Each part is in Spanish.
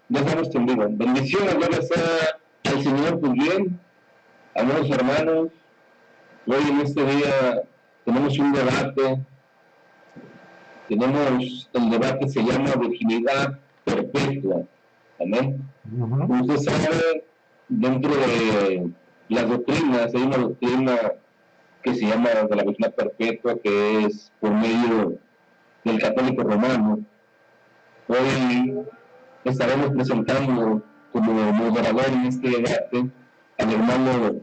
Ya estamos en vivo. Bendiciones, gloria sea al Señor, pues bien, amados hermanos. Hoy en este día tenemos un debate. Tenemos el debate que se llama virginidad perpetua. Amén. Como usted sabe, dentro de las doctrinas, hay una doctrina que se llama de la virginidad perpetua, que es por medio del católico romano. Hoy estaremos presentando como moderador en este debate al hermano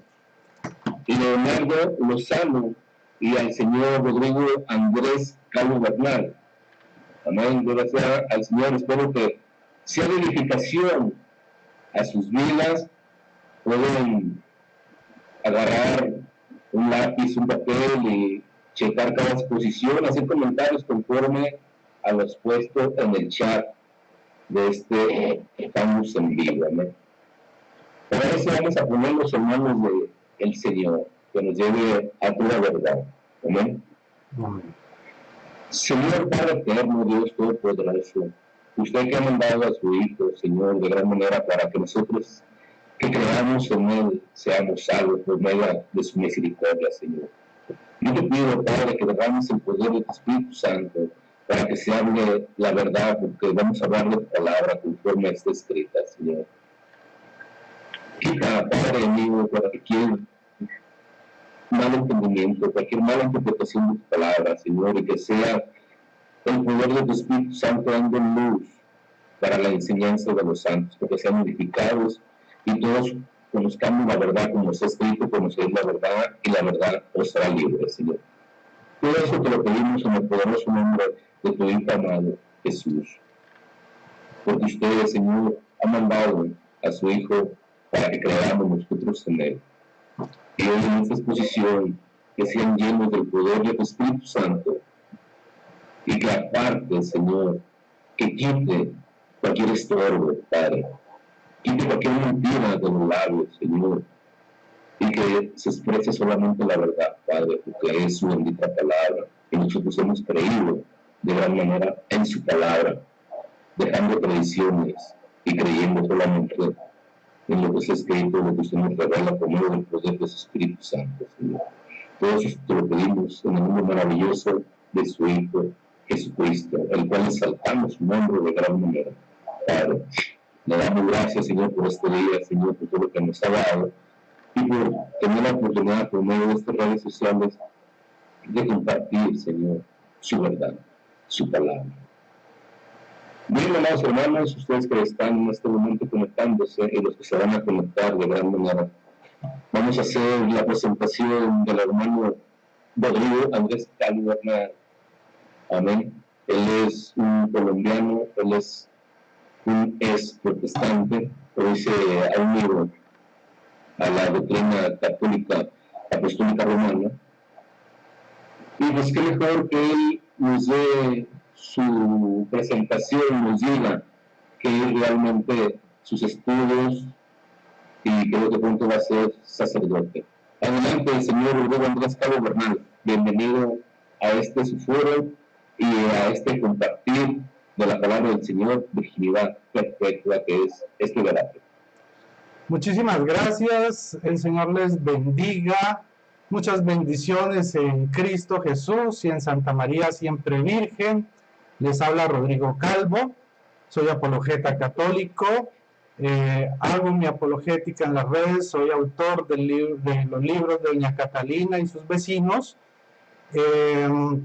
Leonardo Lozano y al señor Rodrigo Andrés Calvo Bernal. Amén, gracias al Señor. Espero que sea de edificación a sus vidas. Pueden agarrar un lápiz, un papel y checar cada exposición, hacer comentarios conforme a lo expuesto en el chat de este campus en vivo. ¿No? Para eso vamos a poner los hermanos del Señor, que nos lleve a toda verdad. Amén. Amén. Señor Padre eterno, Dios Todopoderoso, usted que ha mandado a su Hijo, Señor, de gran manera para que nosotros que creamos en Él seamos salvos por medio de su misericordia, Señor. Yo te pido, Padre, que derrames el poder de tu Espíritu Santo para que se hable la verdad, porque vamos a hablar de tu palabra conforme está escrita, Señor. Quita, Padre mío, cualquier mal entendimiento, cualquier mala interpretación de tu palabra, Señor, y que sea el poder de tu Espíritu Santo dando luz para la enseñanza de los santos, porque sean edificados y todos conozcamos la verdad como está escrito, conocer la verdad y la verdad os hará libre, Señor. Todo eso te lo pedimos en el poderoso nombre de tu Hijo amado, Jesús. Porque usted, Señor, ha mandado a su Hijo para que creamos nosotros en Él. Y hoy en esta exposición, que sean llenos del poder de tu Espíritu Santo, y que aparte, Señor, que quite cualquier estorbo, Padre, quite cualquier mentira de los labios, Señor, y que se exprese solamente la verdad, Padre, porque es su bendita palabra, y nosotros hemos creído de gran manera en su palabra, dejando tradiciones y creyendo solamente en lo que está escrito, lo que usted nos revela por medio del poder de su Espíritu Santo, Señor. Todo eso te lo pedimos en el nombre maravilloso de su Hijo Jesucristo, el cual exaltamos su nombre de gran manera. Padre, le damos gracias, Señor, por este día, Señor, por todo lo que nos ha dado y por tener la oportunidad por medio de estas redes sociales de compartir, Señor, su verdad, su palabra. Bien, amados hermanos, ustedes que están en este momento conectándose y los que se van a conectar de gran manera, vamos a hacer la presentación del hermano Rodrigo Andrés Calvo Bernal. Amén. Él es un colombiano, él es un ex protestante, pero se ha unido a la doctrina católica apostólica romana. Y pues qué mejor que él nos dé su presentación, nos diga que es realmente sus estudios y creo que pronto va a ser sacerdote. Adelante, señor Rodrigo Andrés Calvo Bernal. Bienvenido a este su foro y a este compartir de la palabra del Señor, virginidad perpetua, que es este debate. Muchísimas gracias, el Señor les bendiga, muchas bendiciones en Cristo Jesús y en Santa María siempre Virgen. Les habla Rodrigo Calvo, soy apologeta católico, hago mi apologética en las redes, soy autor de los libros de Doña Catalina y sus vecinos. El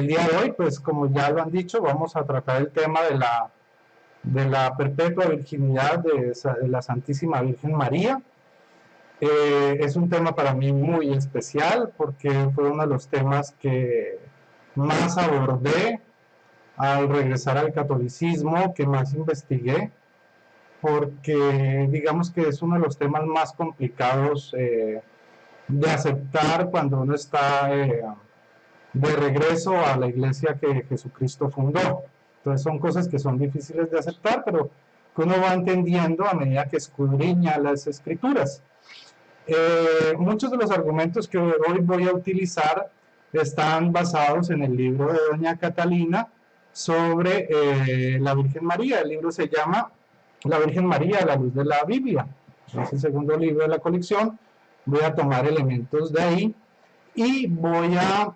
día de hoy, pues como ya lo han dicho, vamos a tratar el tema de la perpetua virginidad de la Santísima Virgen María. Es un tema para mí muy especial porque fue uno de los temas que más abordé al regresar al catolicismo, que más investigué, porque digamos que es uno de los temas más complicados de aceptar cuando uno está de regreso a la iglesia que Jesucristo fundó. Entonces son cosas que son difíciles de aceptar, pero que uno va entendiendo a medida que escudriña las escrituras. Muchos de los argumentos que hoy voy a utilizar están basados en el libro de Doña Catalina, sobre la Virgen María. El libro se llama La Virgen María a la luz de la Biblia. Es el segundo libro de la colección. Voy a tomar elementos de ahí y voy a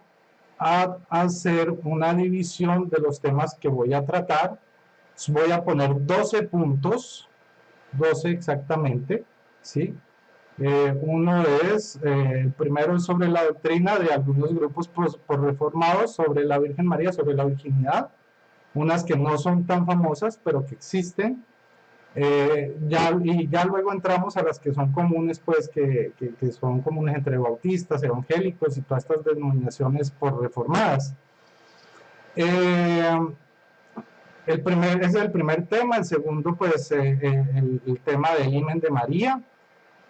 hacer una división de los temas que voy a tratar. Voy a poner 12 puntos, 12 exactamente, ¿sí? Uno es, el primero es sobre la doctrina de algunos grupos por reformados sobre la Virgen María, sobre la virginidad, unas que no son tan famosas, pero que existen. Y ya luego entramos a las que son comunes, pues que son comunes entre bautistas, evangélicos y todas estas denominaciones por reformadas. Ese es el primer tema. El segundo, pues, el tema del himen de María,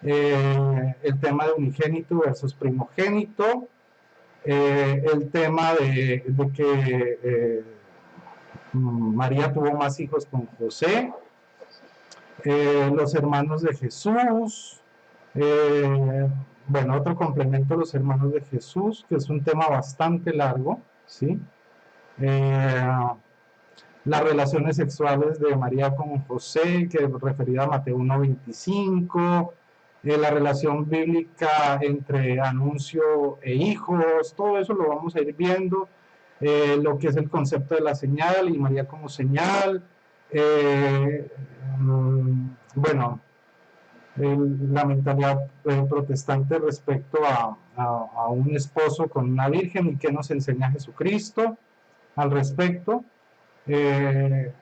el tema de unigénito versus primogénito, el tema de que María tuvo más hijos con José, los hermanos de Jesús, bueno, otro complemento, los hermanos de Jesús, que es un tema bastante largo, ¿sí? Las relaciones sexuales de María con José, que es referida a Mateo 1:25, la relación bíblica entre anuncio e hijos, todo eso lo vamos a ir viendo, lo que es el concepto de la señal y María como señal, bueno, la mentalidad protestante respecto a un esposo con una virgen y qué nos enseña Jesucristo al respecto. El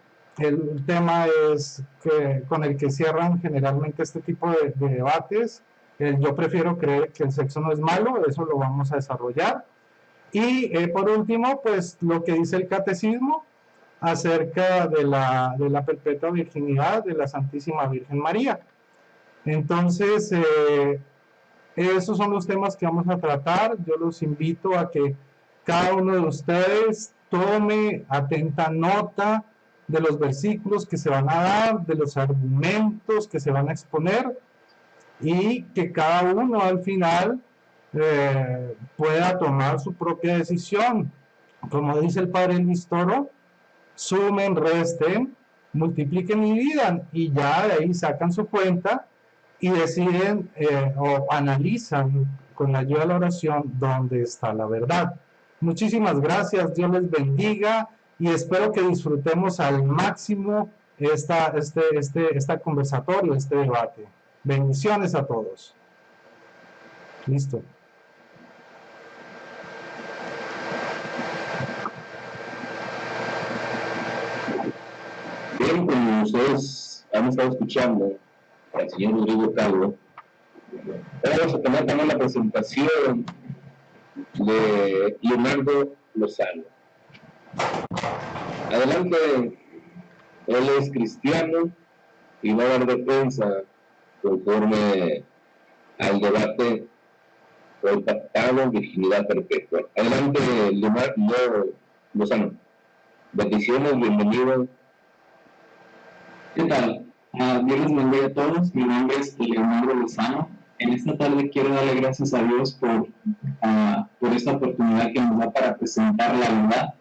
tema es que con el que cierran generalmente este tipo de debates, yo prefiero creer que el sexo no es malo, eso lo vamos a desarrollar. Y por último, pues lo que dice el catecismo acerca de la perpetua virginidad de la Santísima Virgen María. Entonces, esos son los temas que vamos a tratar. Yo los invito a que cada uno de ustedes tome atenta nota de los versículos que se van a dar, de los argumentos que se van a exponer, y que cada uno al final pueda tomar su propia decisión. Como dice el padre Luis Toro, sumen, resten, multipliquen y dividan, y ya de ahí sacan su cuenta y deciden o analizan con la ayuda de la oración dónde está la verdad. Muchísimas gracias, Dios les bendiga y espero que disfrutemos al máximo esta conversatorio, este debate. Bendiciones a todos. Listo. Bien, como ustedes han estado escuchando al señor Rodrigo Calvo, ahora vamos a tener también la presentación de Leonardo Lozano. Adelante, él es cristiano y va a dar defensa conforme al debate por pactado virginidad perpetua. Adelante, Leonardo Lozano. Bendiciones, bienvenido. ¿Qué tal? Dios les bendiga a todos. Mi nombre es Leonardo Lozano. En esta tarde quiero darle gracias a Dios por esta oportunidad que nos da para presentar la verdad.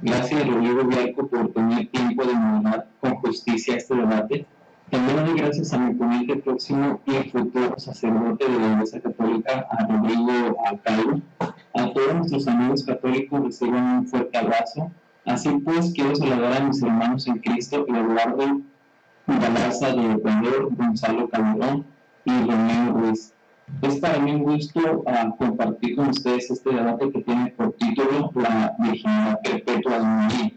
Gracias, Rodrigo Vialco, por tener tiempo de moderar con justicia este debate. También doy gracias a mi ponente próximo y futuro sacerdote de la Iglesia Católica, a Rodrigo Calvo. A todos nuestros amigos católicos reciban un fuerte abrazo. Así pues, quiero saludar a mis hermanos en Cristo, Eduardo Galaza de Ecuador, Gonzalo Calderón y Romeo Ruiz. Es para mí un gusto compartir con ustedes este debate que tiene por título La virginidad perpetua de María.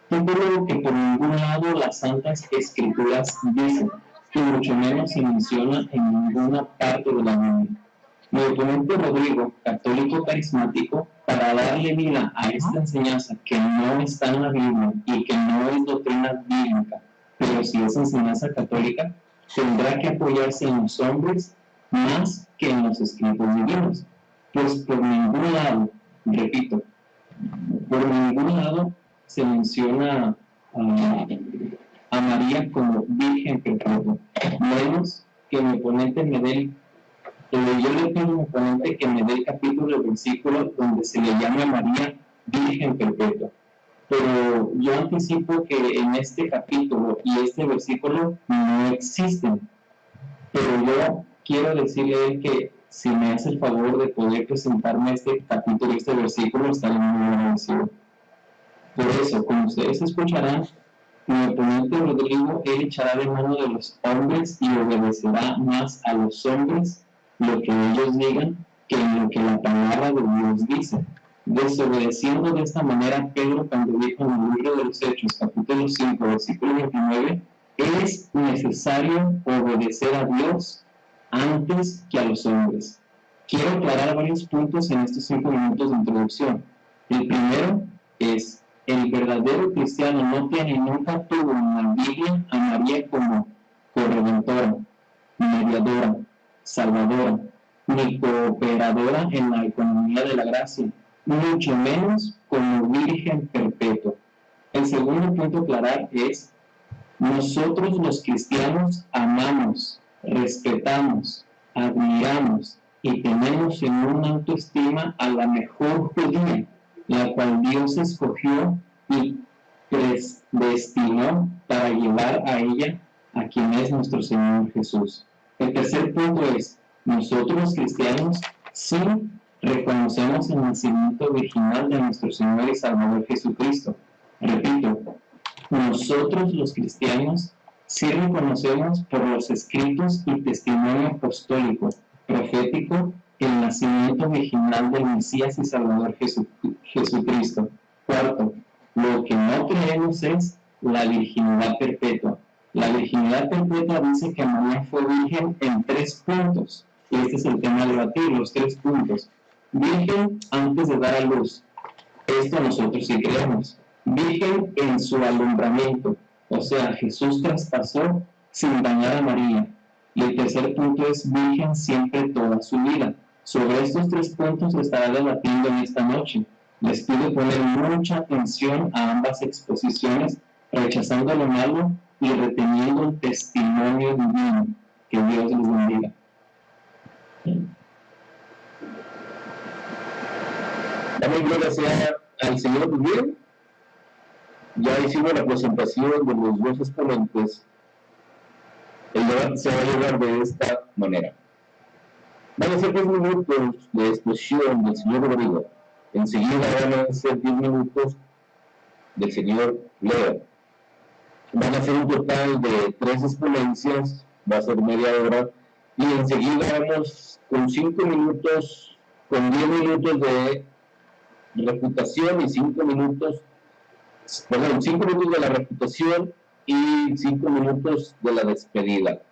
Título que por ningún lado las Santas Escrituras dicen, y mucho menos se menciona en ninguna parte de la Biblia. Mi oponente Rodrigo, católico carismático, para darle vida a esta enseñanza que no está en la Biblia y que no es doctrina bíblica, pero si es enseñanza católica, tendrá que apoyarse en los hombres más que en los escritos divinos, pues por ningún lado, repito, por ningún lado se menciona a María como virgen perpetua, menos que mi oponente me dé yo le pido a mi oponente que me dé el capítulo del versículo donde se le llama a María virgen perpetua. pero yo anticipo que en este capítulo y este versículo no existen. Pero yo quiero decirle a él que si me hace el favor de poder presentarme este capítulo y este versículo, estaré muy agradecido. Por eso, como ustedes escucharán, mi oponente Rodrigo, él echará de mano de los hombres y obedecerá más a los hombres lo que ellos digan que lo que la palabra de Dios dice. Desobedeciendo de esta manera, Pedro, cuando dijo en el libro de los Hechos, capítulo 5, versículo 29, es necesario obedecer a Dios antes que a los hombres. Quiero aclarar varios puntos en estos 5 minutos de introducción. El primero es: el verdadero cristiano no tiene, nunca tuvo en la Biblia a María como corredentora, mediadora, salvadora, ni cooperadora en la economía de la gracia, mucho menos como virgen perpetua. El segundo punto a aclarar es: nosotros los cristianos amamos, respetamos, admiramos y tenemos en una autoestima a la mejor judía, la cual Dios escogió y predestinó para llevar a ella a quien es nuestro Señor Jesús. El tercer punto es: nosotros los cristianos sí reconocemos el nacimiento virginal de nuestro Señor y Salvador Jesucristo. Repito, nosotros los cristianos sí reconocemos por los escritos y testimonio apostólico, profético, el nacimiento virginal del Mesías y Salvador Jesucristo. Cuarto, lo que no creemos es la virginidad perpetua. La virginidad perpetua dice que María fue virgen en 3 puntos. Y este es el tema a debatir, los 3 puntos. Virgen antes de dar a luz. Esto nosotros sí creemos. Virgen en su alumbramiento. O sea, Jesús traspasó sin dañar a María. Y el tercer punto es virgen siempre toda su vida. Sobre estos 3 puntos se estará debatiendo en esta noche. Les pido poner mucha atención a ambas exposiciones, rechazando lo malo y reteniendo el testimonio divino. Que Dios les bendiga. Damos gracias al Señor. Bien, ya hicimos la presentación de los 2 exponentes. El debate se va a llevar de esta manera. Van a ser 10 minutos de exposición del señor Rodrigo. Enseguida van a ser 10 minutos del señor Leo. Van a ser un total de 3 exponencias, va a ser media hora, y enseguida vamos con 5 minutos, con 10 minutos de refutación y 5 minutos, perdón, 5 minutos de la refutación y 5 minutos de la despedida.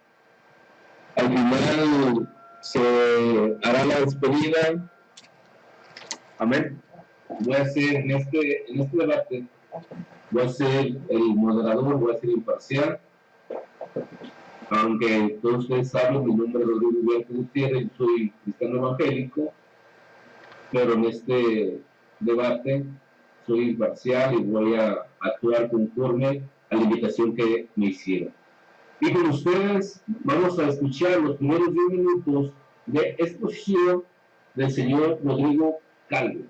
Al final se hará la despedida. Amén. Voy a ser en este debate, voy a ser el moderador, voy a ser imparcial. Aunque todos ustedes saben, mi nombre es Rodrigo Huberto Gutiérrez, yo soy cristiano evangélico, pero en este debate soy imparcial y voy a actuar conforme a la invitación que me hicieron. Y con ustedes vamos a escuchar los primeros 10 minutos de exposición del señor Rodrigo Calvo.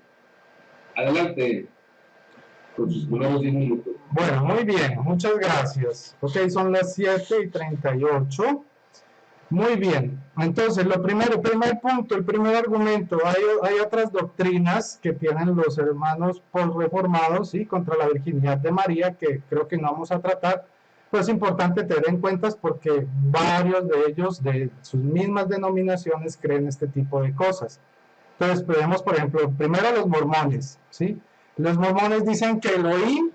Adelante con sus primeros 10 minutos. Bueno, muy bien, muchas gracias. Ok, son las 7:38. Muy bien, entonces el primer punto, el primer argumento, hay otras doctrinas que tienen los hermanos postreformados, ¿sí?, contra la virginidad de María, que creo que no vamos a tratar, pero es importante tener en cuenta porque varios de ellos, de sus mismas denominaciones, creen este tipo de cosas. Entonces, vemos, por ejemplo, primero los mormones, ¿sí? Los mormones dicen que Elohim,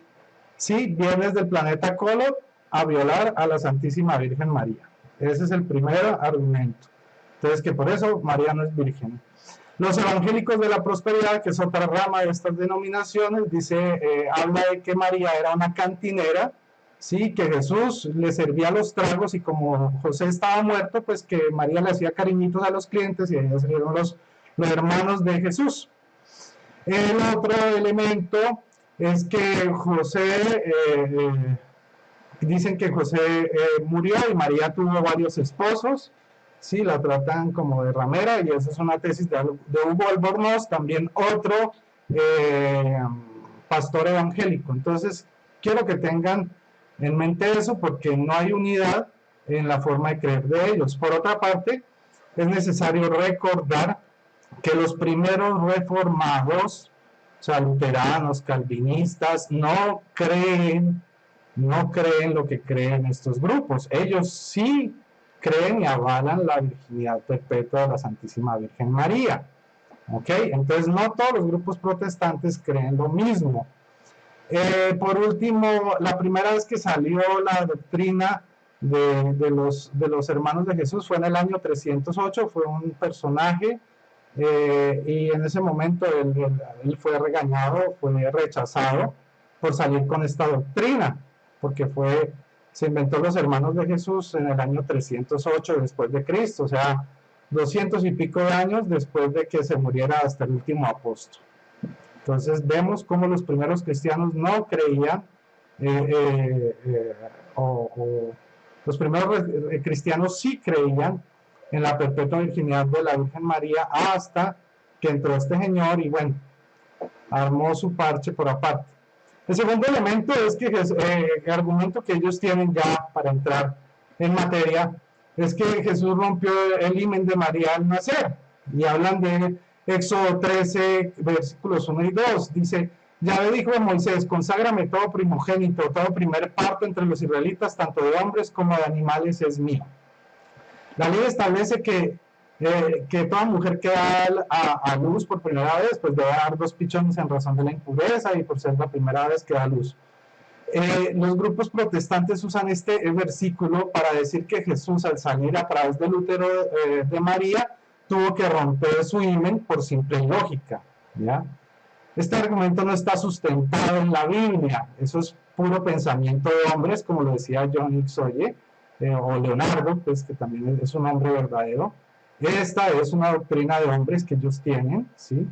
¿sí?, viene desde el planeta Colo a violar a la Santísima Virgen María. Ese es el primer argumento. Entonces, que por eso María no es virgen. Los evangélicos de la prosperidad, que es otra rama de estas denominaciones, habla de que María era una cantinera, ¿sí?, que Jesús le servía los tragos y como José estaba muerto, pues que María le hacía cariñitos a los clientes y ellos eran los hermanos de Jesús. El otro elemento es que José... dicen que José murió y María tuvo varios esposos, sí, la tratan como de ramera, y esa es una tesis de Hugo Albornoz. También otro pastor evangélico. Entonces, quiero que tengan en mente eso, porque no hay unidad en la forma de creer de ellos. Por otra parte, es necesario recordar que los primeros reformados, o sea, luteranos, calvinistas, no creen lo que creen estos grupos. Ellos sí creen y avalan la virginidad perpetua de la Santísima Virgen María. ¿Ok? Entonces, no todos los grupos protestantes creen lo mismo. Por último, la primera vez que salió la doctrina de los hermanos de Jesús fue en el año 308, fue un personaje, y en ese momento él fue regañado, fue rechazado por salir con esta doctrina, porque se inventó los hermanos de Jesús en el año 308 después de Cristo, o sea, 200 y pico de años después de que se muriera hasta el último apóstol. Entonces vemos cómo los primeros cristianos no creían, los primeros cristianos sí creían en la perpetua virginidad de la Virgen María, hasta que entró este señor y bueno, armó su parche por aparte. El segundo elemento es que el argumento que ellos tienen ya para entrar en materia es que Jesús rompió el himen de María al nacer, y hablan de Éxodo 13, versículos 1 y 2, dice: Yahvé dijo a Moisés, conságrame todo primogénito, todo primer parto entre los israelitas, tanto de hombres como de animales, es mío. La ley establece que toda mujer que da a luz por primera vez, pues debe dar 2 pichones en razón de la impureza y por ser la primera vez que da luz. Los grupos protestantes usan este versículo para decir que Jesús, al salir a través del útero de María, tuvo que romper su himen por simple lógica, ¿ya? Este argumento no está sustentado en la Biblia, eso es puro pensamiento de hombres, como lo decía John X. Oye, o Leonardo, pues, que también es un hombre verdadero. Esta es una doctrina de hombres que ellos tienen, ¿sí?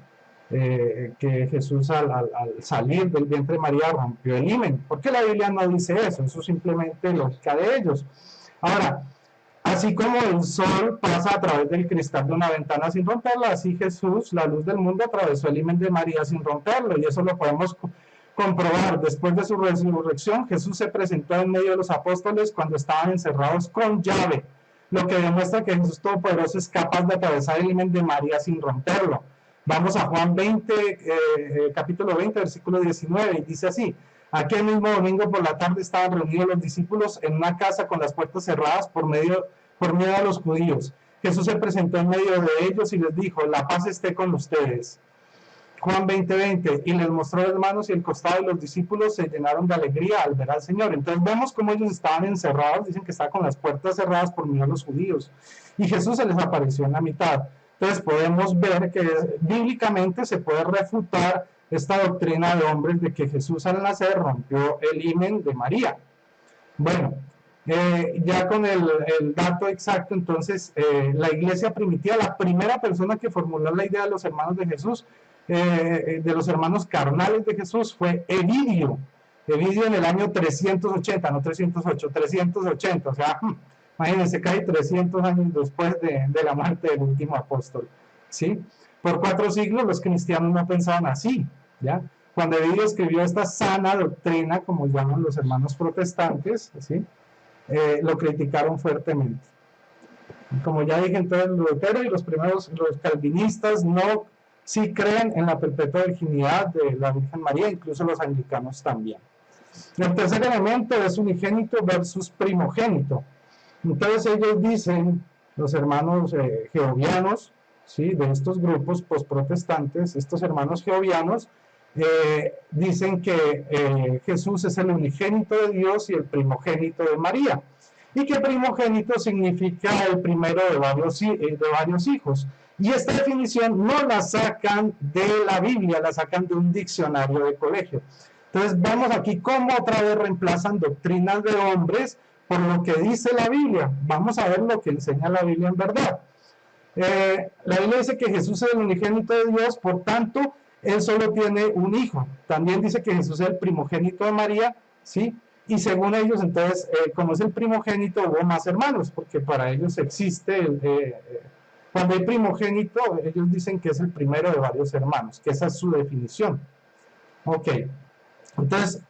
Que Jesús al salir del vientre de María rompió el himen. ¿Por qué la Biblia no dice eso? Eso es simplemente lógica de ellos. Ahora, así como el sol pasa a través del cristal de una ventana sin romperla, así Jesús, la luz del mundo, atravesó el himen de María sin romperlo, y eso lo podemos comprobar. Después de su resurrección, Jesús se presentó en medio de los apóstoles cuando estaban encerrados con llave, lo que demuestra que Jesús Todopoderoso es capaz de atravesar el himen de María sin romperlo. Vamos a Juan 20, capítulo 20, versículo 19, y dice así: aquel mismo domingo por la tarde estaban reunidos los discípulos en una casa con las puertas cerradas por miedo a los judíos. Jesús se presentó en medio de ellos y les dijo: la paz esté con ustedes. Juan 20:20, y les mostró las manos y el costado, y los discípulos se llenaron de alegría al ver al Señor. Entonces vemos cómo ellos estaban encerrados, dicen que estaban con las puertas cerradas por miedo a los judíos, y Jesús se les apareció en la mitad. Entonces podemos ver que bíblicamente se puede refutar esta doctrina de hombres de que Jesús al nacer rompió el himen de María. Bueno, ya con el dato exacto, entonces la iglesia primitiva, la primera persona que formuló la idea de los hermanos de Jesús, de los hermanos carnales de Jesús, fue Evidio. Evidio en el año 380, no 308, 380, o sea, imagínense, casi 300 años después de la muerte del último apóstol, ¿sí? Por 4 siglos los cristianos no pensaban así, ¿ya? Cuando Evidio escribió esta sana doctrina, como llaman los hermanos protestantes, ¿sí? Lo criticaron fuertemente. Como ya dije, entonces Lutero y los calvinistas sí creen en la perpetua virginidad de la Virgen María, incluso los anglicanos también. El tercer elemento es unigénito versus primogénito. Entonces ellos dicen, los hermanos jehovianos, ¿sí? De estos grupos postprotestantes, estos hermanos jehovianos, dicen que Jesús es el unigénito de Dios y el primogénito de María, y que primogénito significa el primero de varios hijos, y esta definición no la sacan de la Biblia, la sacan de un diccionario de colegio. Entonces vemos aquí cómo otra vez reemplazan doctrinas de hombres por lo que dice la Biblia. Vamos a ver lo que enseña la Biblia en verdad. La Biblia dice que Jesús es el unigénito de Dios, por tanto él solo tiene un hijo. También dice que Jesús es el primogénito de María, ¿sí? Y según ellos, entonces, como es el primogénito, hubo más hermanos, porque para ellos existe, cuando hay primogénito, ellos dicen que es el primero de varios hermanos, que esa es su definición. Ok, Entonces,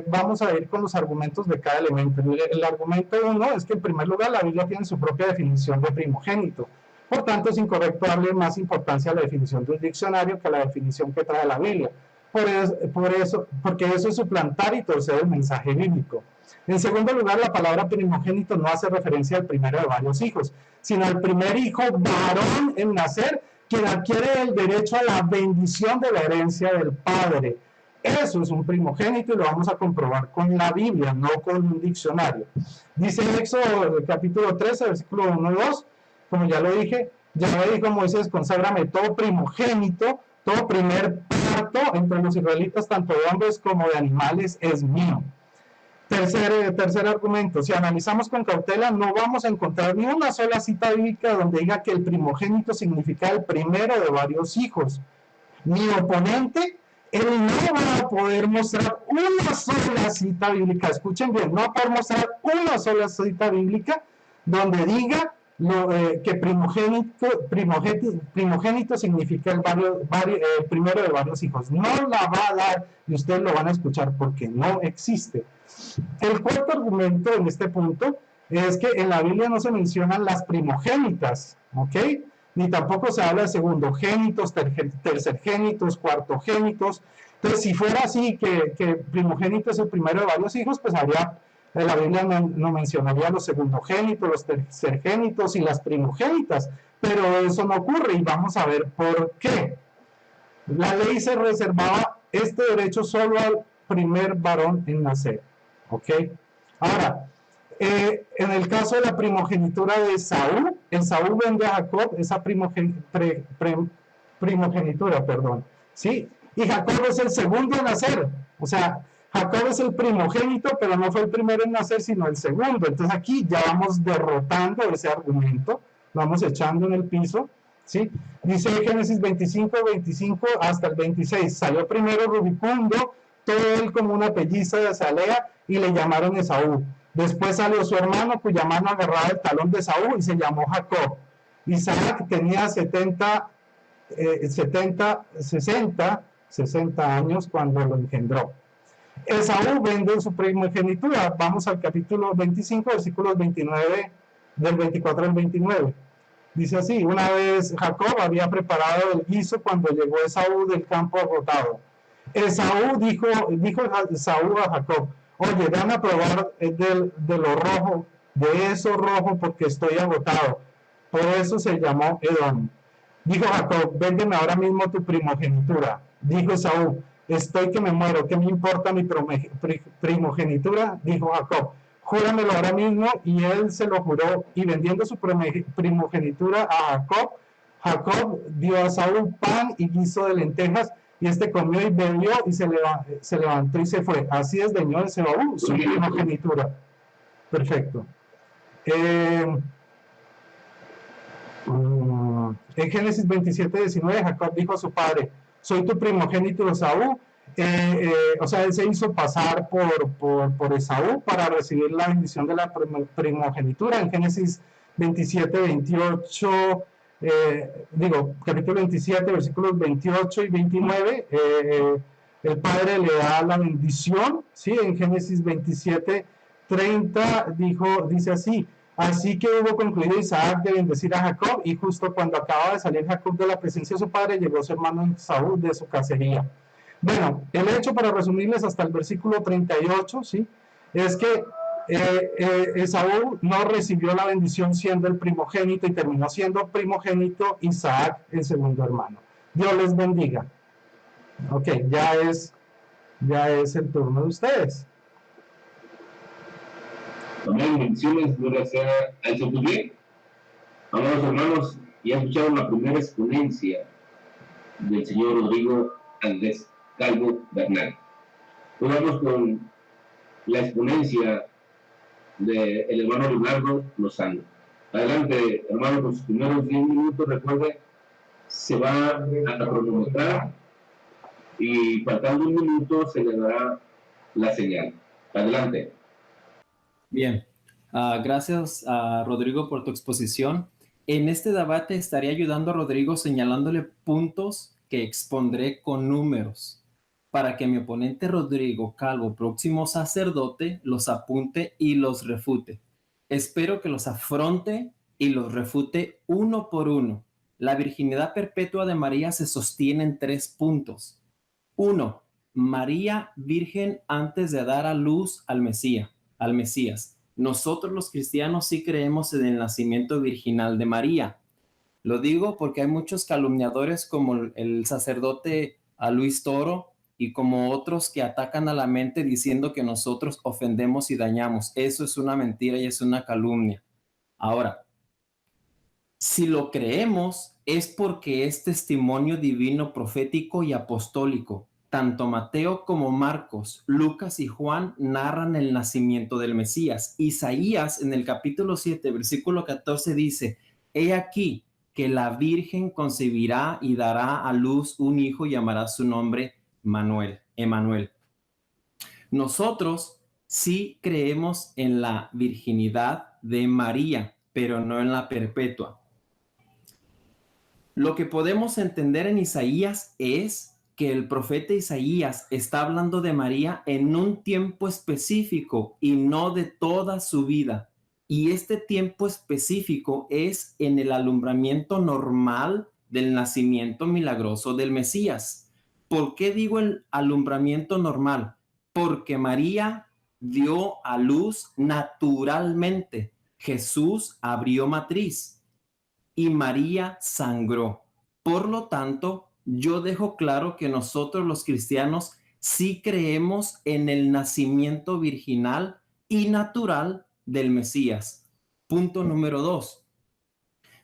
vamos a ir con los argumentos de cada elemento. El argumento 1 es que en primer lugar la Biblia tiene su propia definición de primogénito. Por tanto, es incorrecto darle más importancia a la definición de un diccionario que a la definición que trae la Biblia. Porque eso es suplantar y torcer el mensaje bíblico. En segundo lugar, la palabra primogénito no hace referencia al primero de varios hijos, sino al primer hijo varón en nacer, quien adquiere el derecho a la bendición de la herencia del padre. Eso es un primogénito y lo vamos a comprobar con la Biblia, no con un diccionario. Dice en Éxodo capítulo 13, versículo 1 y 2, como ya lo dije, Yahvé dijo a Moisés: conságrame todo primogénito, todo primer parto entre los israelitas, tanto de hombres como de animales, es mío. Tercer argumento: si analizamos con cautela, no vamos a encontrar ni una sola cita bíblica donde diga que el primogénito significa el primero de varios hijos. Mi oponente, él no va a poder mostrar una sola cita bíblica, escuchen bien, no va a poder mostrar una sola cita bíblica donde diga que primogénito significa el primero de varios hijos. No la va a dar y ustedes lo van a escuchar porque no existe. El cuarto argumento en este punto es que en la Biblia no se mencionan las primogénitas, ¿ok? Ni tampoco se habla de segundogénitos, tercergénitos, cuartogénitos. Entonces, si fuera así, que primogénito es el primero de varios hijos, pues la Biblia no mencionaría los segundogénitos, los tercergénitos y las primogénitas, pero eso no ocurre y vamos a ver por qué. La ley se reservaba este derecho solo al primer varón en nacer, ¿ok? Ahora, en el caso de la primogenitura de Esaú, Esaú vende a Jacob esa primogenitura, ¿sí? Y Jacob es el segundo en nacer, o sea, Jacob es el primogénito, pero no fue el primero en nacer, sino el segundo. Entonces aquí ya vamos derrotando ese argumento, lo vamos echando en el piso, ¿sí? Dice Génesis 25 hasta el 26, salió primero Rubicundo, todo él como una pelliza de azalea, y le llamaron Esaú. Después salió su hermano, cuya mano agarraba el talón de Esaú, y se llamó Jacob. Isaac tenía 60 años cuando lo engendró. Esaú vende su primogenitura. Vamos al capítulo 25, versículos 29, del 24 al 29. Dice así: una vez Jacob había preparado el guiso cuando llegó Esaú del campo agotado. Esaú dijo Esaú a Jacob: oye, dame a probar de lo rojo, de eso rojo, porque estoy agotado. Por eso se llamó Edom. Dijo Jacob: véndeme ahora mismo tu primogenitura. Dijo Esaú: estoy que me muero, ¿qué me importa mi primogenitura? Dijo Jacob: júramelo ahora mismo. Y él se lo juró, y vendiendo su primogenitura a Jacob dio a Esaú pan y guiso de lentejas, y este comió y bebió, y se levantó y se fue. Así desdeñó Esaú su primogenitura. Perfecto. En Génesis 27, 19, Jacob dijo a su padre: soy tu primogénito Esaú. O sea, él se hizo pasar por Esaú para recibir la bendición de la primogenitura. En Génesis 27, 28, capítulo 27, versículos 28 y 29, el padre le da la bendición, ¿sí? En Génesis 27, 30, dice así: así que hubo concluido Isaac de bendecir a Jacob, y justo cuando acaba de salir Jacob de la presencia de su padre, llegó su hermano Esaú de su cacería. Bueno, el hecho, para resumirles hasta el versículo 38, ¿sí?, es que Esaú no recibió la bendición siendo el primogénito, y terminó siendo primogénito Isaac, el segundo hermano. Dios les bendiga. Ok, ya es el turno de ustedes. Amén, bendiciones, gloria sea al Señor. Amados hermanos, ya escucharon la primera exponencia del señor Rodrigo Andrés Calvo Bernal. Hoy vamos con la exponencia del hermano Leonardo Lozano. Adelante, hermano, con sus primeros 10 minutos. Recuerde, se va a cronometrar y faltando un minuto se le dará la señal. Adelante. Bien, gracias a Rodrigo por tu exposición. En este debate estaré ayudando a Rodrigo señalándole puntos que expondré con números. para que mi oponente Rodrigo Calvo, próximo sacerdote, los apunte y los refute. Espero que los afronte y los refute uno por uno. La virginidad perpetua de María se sostiene en 3 puntos. 1. María virgen antes de dar a luz al Mesías. Nosotros los cristianos sí creemos en el nacimiento virginal de María. Lo digo porque hay muchos calumniadores como el sacerdote a Luis Toro y como otros que atacan a la mente diciendo que nosotros ofendemos y dañamos. Eso es una mentira y es una calumnia. Ahora, si lo creemos es porque es testimonio divino, profético y apostólico. Tanto Mateo como Marcos, Lucas y Juan narran el nacimiento del Mesías. Isaías en el capítulo 7, versículo 14 dice, he aquí que la Virgen concebirá y dará a luz un hijo y llamará su nombre Emmanuel. Nosotros sí creemos en la virginidad de María, pero no en la perpetua. Lo que podemos entender en Isaías es que el profeta Isaías está hablando de María en un tiempo específico y no de toda su vida. Y este tiempo específico es en el alumbramiento normal del nacimiento milagroso del Mesías. ¿Por qué digo el alumbramiento normal? Porque María dio a luz naturalmente. Jesús abrió matriz y María sangró. Por lo tanto, yo dejo claro que nosotros los cristianos sí creemos en el nacimiento virginal y natural del Mesías. Punto número 2.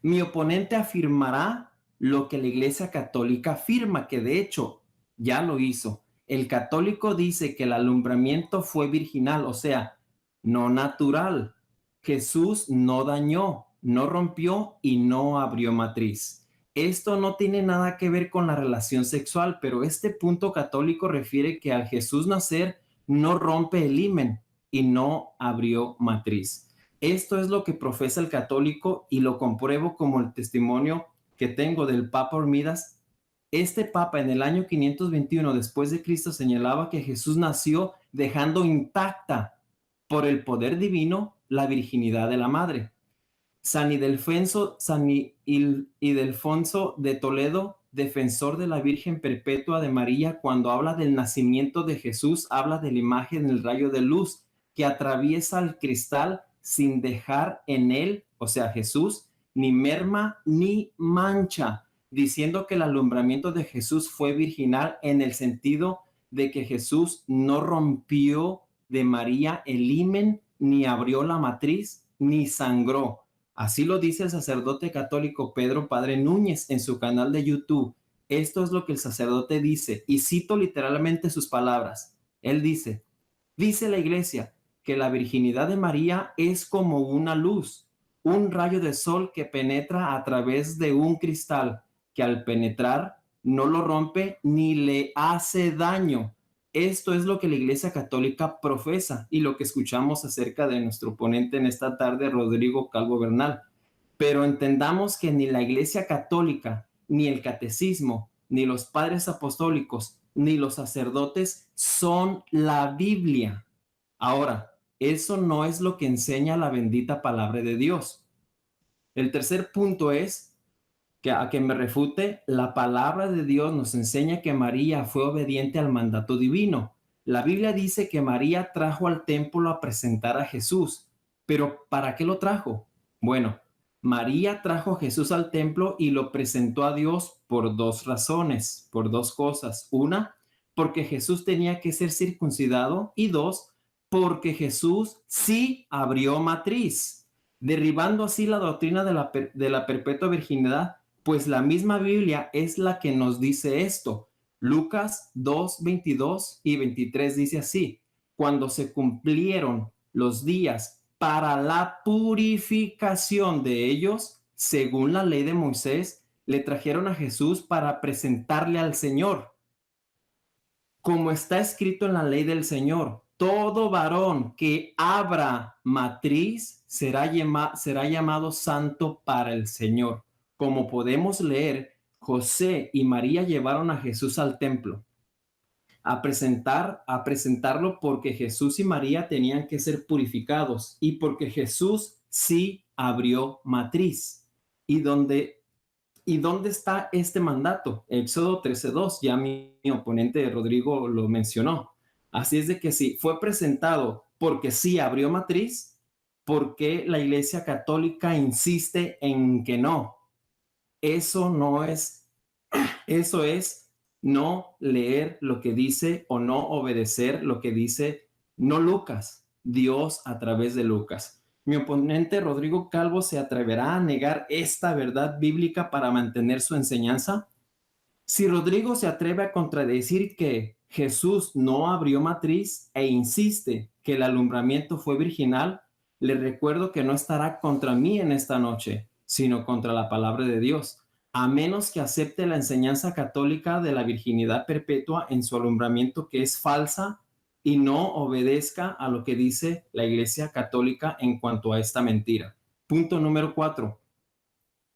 Mi oponente afirmará lo que la Iglesia Católica afirma, que de hecho ya lo hizo. El católico dice que el alumbramiento fue virginal, o sea, no natural. Jesús no dañó, no rompió y no abrió matriz. Esto no tiene nada que ver con la relación sexual, pero este punto católico refiere que al Jesús nacer no rompe el himen y no abrió matriz. Esto es lo que profesa el católico y lo compruebo como el testimonio que tengo del Papa Hormidas. Este Papa en el año 521 después de Cristo señalaba que Jesús nació dejando intacta por el poder divino la virginidad de la madre. San Ildefonso de Toledo, defensor de la Virgen Perpetua de María, cuando habla del nacimiento de Jesús, habla de la imagen del rayo de luz que atraviesa el cristal sin dejar en él, o sea, Jesús, ni merma ni mancha, diciendo que el alumbramiento de Jesús fue virginal en el sentido de que Jesús no rompió de María el himen, ni abrió la matriz, ni sangró. Así lo dice el sacerdote católico Pedro Padre Núñez en su canal de YouTube. Esto es lo que el sacerdote dice, y cito literalmente sus palabras. Él dice la Iglesia que la virginidad de María es como una luz, un rayo de sol que penetra a través de un cristal, que al penetrar no lo rompe ni le hace daño. Esto es lo que la Iglesia Católica profesa y lo que escuchamos acerca de nuestro oponente en esta tarde, Rodrigo Calvo Bernal. Pero entendamos que ni la Iglesia Católica, ni el Catecismo, ni los padres apostólicos, ni los sacerdotes son la Biblia. Ahora, eso no es lo que enseña la bendita palabra de Dios. El tercer punto es que a que me refute, la palabra de Dios nos enseña que María fue obediente al mandato divino. La Biblia dice que María trajo al templo a presentar a Jesús. ¿Pero para qué lo trajo? Bueno, María trajo a Jesús al templo y lo presentó a Dios por 2 razones, por 2 cosas. Una, porque Jesús tenía que ser circuncidado, y 2, porque Jesús sí abrió matriz, derribando así la doctrina de la perpetua virginidad, pues la misma Biblia es la que nos dice esto. Lucas 2, 22 y 23 dice así: cuando se cumplieron los días para la purificación de ellos, según la ley de Moisés, le trajeron a Jesús para presentarle al Señor. Como está escrito en la ley del Señor, todo varón que abra matriz será llamado santo para el Señor. Como podemos leer, José y María llevaron a Jesús al templo. a presentarlo porque Jesús y María tenían que ser purificados y porque Jesús sí abrió matriz. ¿Y dónde está este mandato? Éxodo 13:2, ya mi oponente Rodrigo lo mencionó. Así es de que sí, fue presentado porque sí abrió matriz, porque la Iglesia Católica insiste en que no. Eso es no leer lo que dice o no obedecer lo que dice no Lucas, Dios a través de Lucas. Mi oponente Rodrigo Calvo se atreverá a negar esta verdad bíblica para mantener su enseñanza. Si Rodrigo se atreve a contradecir que Jesús no abrió matriz e insiste que el alumbramiento fue virginal, le recuerdo que no estará contra mí en esta noche, sino contra la palabra de Dios, a menos que acepte la enseñanza católica de la virginidad perpetua en su alumbramiento, que es falsa, y no obedezca a lo que dice la Iglesia Católica en cuanto a esta mentira. Punto número 4.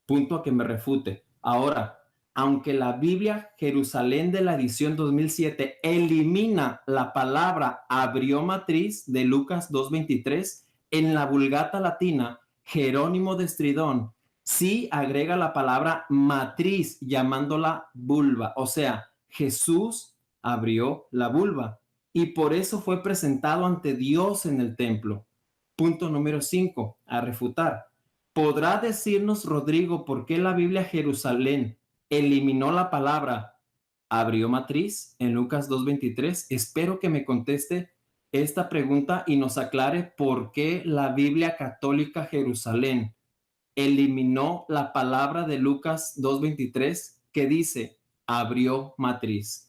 Punto a que me refute. Ahora, aunque la Biblia Jerusalén de la edición 2007 elimina la palabra abrió matriz de Lucas 2:23, en la Vulgata Latina, Jerónimo de Estridón sí agrega la palabra matriz llamándola vulva. O sea, Jesús abrió la vulva y por eso fue presentado ante Dios en el templo. Punto número 5, a refutar. ¿Podrá decirnos, Rodrigo, por qué la Biblia Jerusalén eliminó la palabra abrió matriz en Lucas 2:23? Espero que me conteste esta pregunta y nos aclare por qué la Biblia Católica Jerusalén eliminó la palabra de Lucas 2:23 que dice abrió matriz.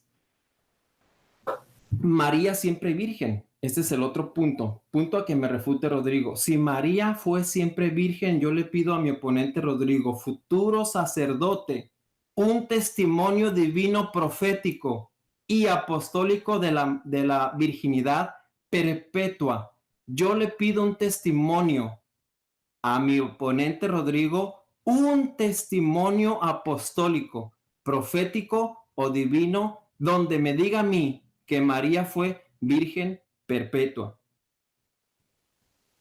María siempre virgen. Este es el otro punto a que me refute Rodrigo. Si María fue siempre virgen, yo le pido a mi oponente Rodrigo, futuro sacerdote, un testimonio divino profético y apostólico de la virginidad perpetua. Yo le pido un testimonio a mi oponente Rodrigo, un testimonio apostólico, profético o divino, donde me diga a mí que María fue virgen perpetua.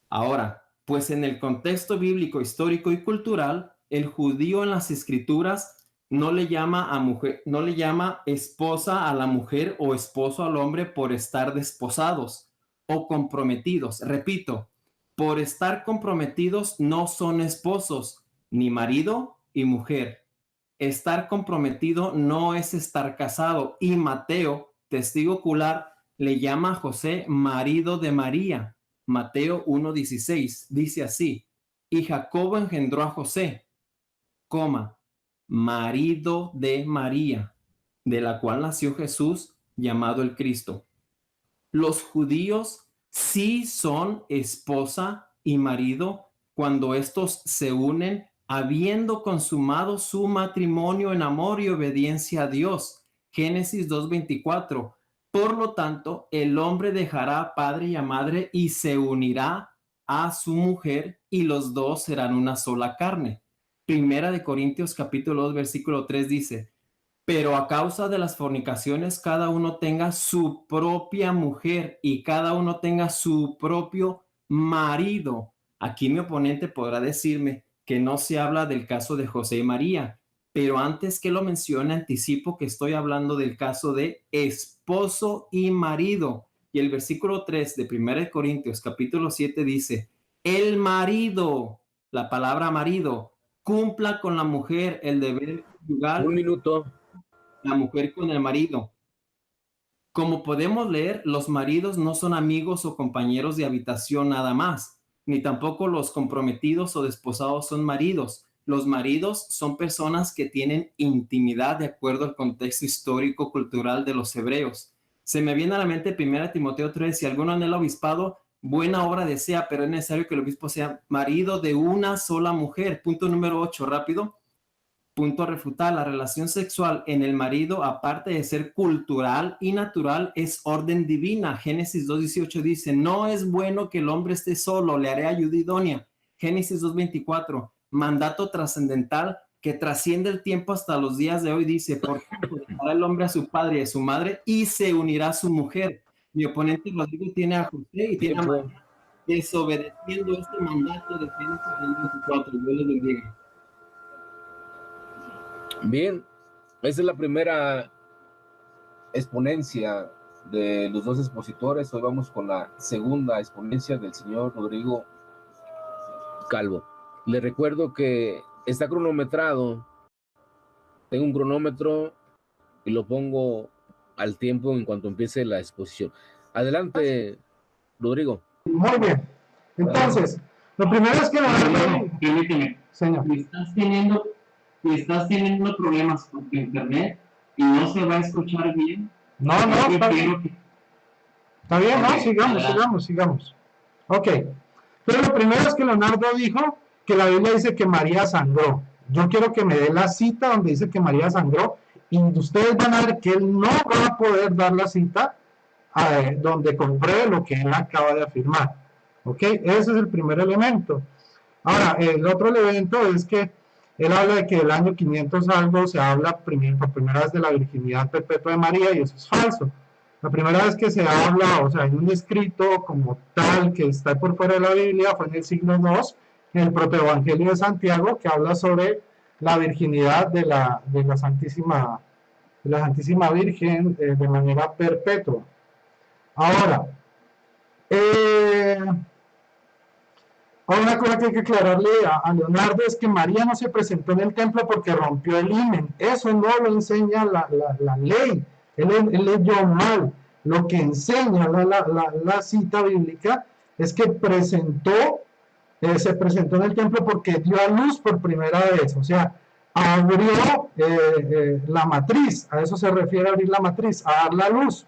Ahora, pues en el contexto bíblico, histórico y cultural, el judío en las escrituras no le llama esposa a la mujer o esposo al hombre por estar desposados o comprometidos. Repito, por estar comprometidos no son esposos, ni marido y mujer. Estar comprometido no es estar casado. Y Mateo, testigo ocular, le llama a José marido de María. Mateo 1:16 dice así: y Jacobo engendró a José, marido de María, de la cual nació Jesús, llamado el Cristo. Los judíos sí son esposa y marido cuando estos se unen habiendo consumado su matrimonio en amor y obediencia a Dios. Génesis 2:24. Por lo tanto, el hombre dejará a padre y a madre y se unirá a su mujer y los dos serán una sola carne. Primera de Corintios capítulo 2 versículo 3 dice: pero a causa de las fornicaciones cada uno tenga su propia mujer y cada uno tenga su propio marido. Aquí mi oponente podrá decirme que no se habla del caso de José y María, pero antes que lo mencione anticipo que estoy hablando del caso de esposo y marido. Y el versículo 3 de 1 Corintios capítulo 7 dice: el marido, la palabra marido, cumpla con la mujer el deber conyugal. Un minuto. La mujer con el marido. Como podemos leer, los maridos no son amigos o compañeros de habitación nada más, ni tampoco los comprometidos o desposados son maridos. Los maridos son personas que tienen intimidad de acuerdo al contexto histórico cultural de los hebreos. Se me viene a la mente 1 Timoteo 3, si alguno anhela obispado, buena obra desea, pero es necesario que el obispo sea marido de una sola mujer. Punto número 8, rápido. Punto a refutar: la relación sexual en el marido, aparte de ser cultural y natural, es orden divina. Génesis 2:18 dice: no es bueno que el hombre esté solo, le haré ayuda idónea. Génesis 2:24, mandato trascendental que trasciende el tiempo hasta los días de hoy, dice: por tanto, dejará el hombre a su padre y a su madre y se unirá a su mujer. Mi oponente Rodrigo tiene a José y tiene a María desobedeciendo este mandato de Génesis 24. Dios les bendiga. Bien, esa es la primera exponencia de los dos expositores. Hoy vamos con la segunda exponencia del señor Rodrigo Calvo. Les recuerdo que está cronometrado. Tengo un cronómetro y lo pongo al tiempo en cuanto empiece la exposición. Adelante, Rodrigo. Muy bien. Entonces, lo primero es que... Permíteme. Señor. Estás teniendo problemas con tu internet y no se va a escuchar bien. No, está bien. Está bien, no, sigamos. Ok. Pero lo primero es que Leonardo dijo que la Biblia dice que María sangró. Yo quiero que me dé la cita donde dice que María sangró y ustedes van a ver que él no va a poder dar la cita donde compruebe lo que él acaba de afirmar. Ok, ese es el primer elemento. Ahora, el otro elemento es que él habla de que el año 500 algo se habla por primera vez de la virginidad perpetua de María y eso es falso. La primera vez que se habla, o sea, en un escrito como tal que está por fuera de la Biblia fue en el siglo II, en el protoevangelio de Santiago, que habla sobre la virginidad de la Santísima Virgen de manera perpetua. Ahora, una cosa que hay que aclararle a Leonardo es que María no se presentó en el templo porque rompió el himen. Eso no lo enseña la ley. Él leyó mal. Lo que enseña la cita bíblica es que se presentó en el templo porque dio a luz por primera vez. O sea, abrió la matriz. A eso se refiere abrir la matriz, a dar la luz.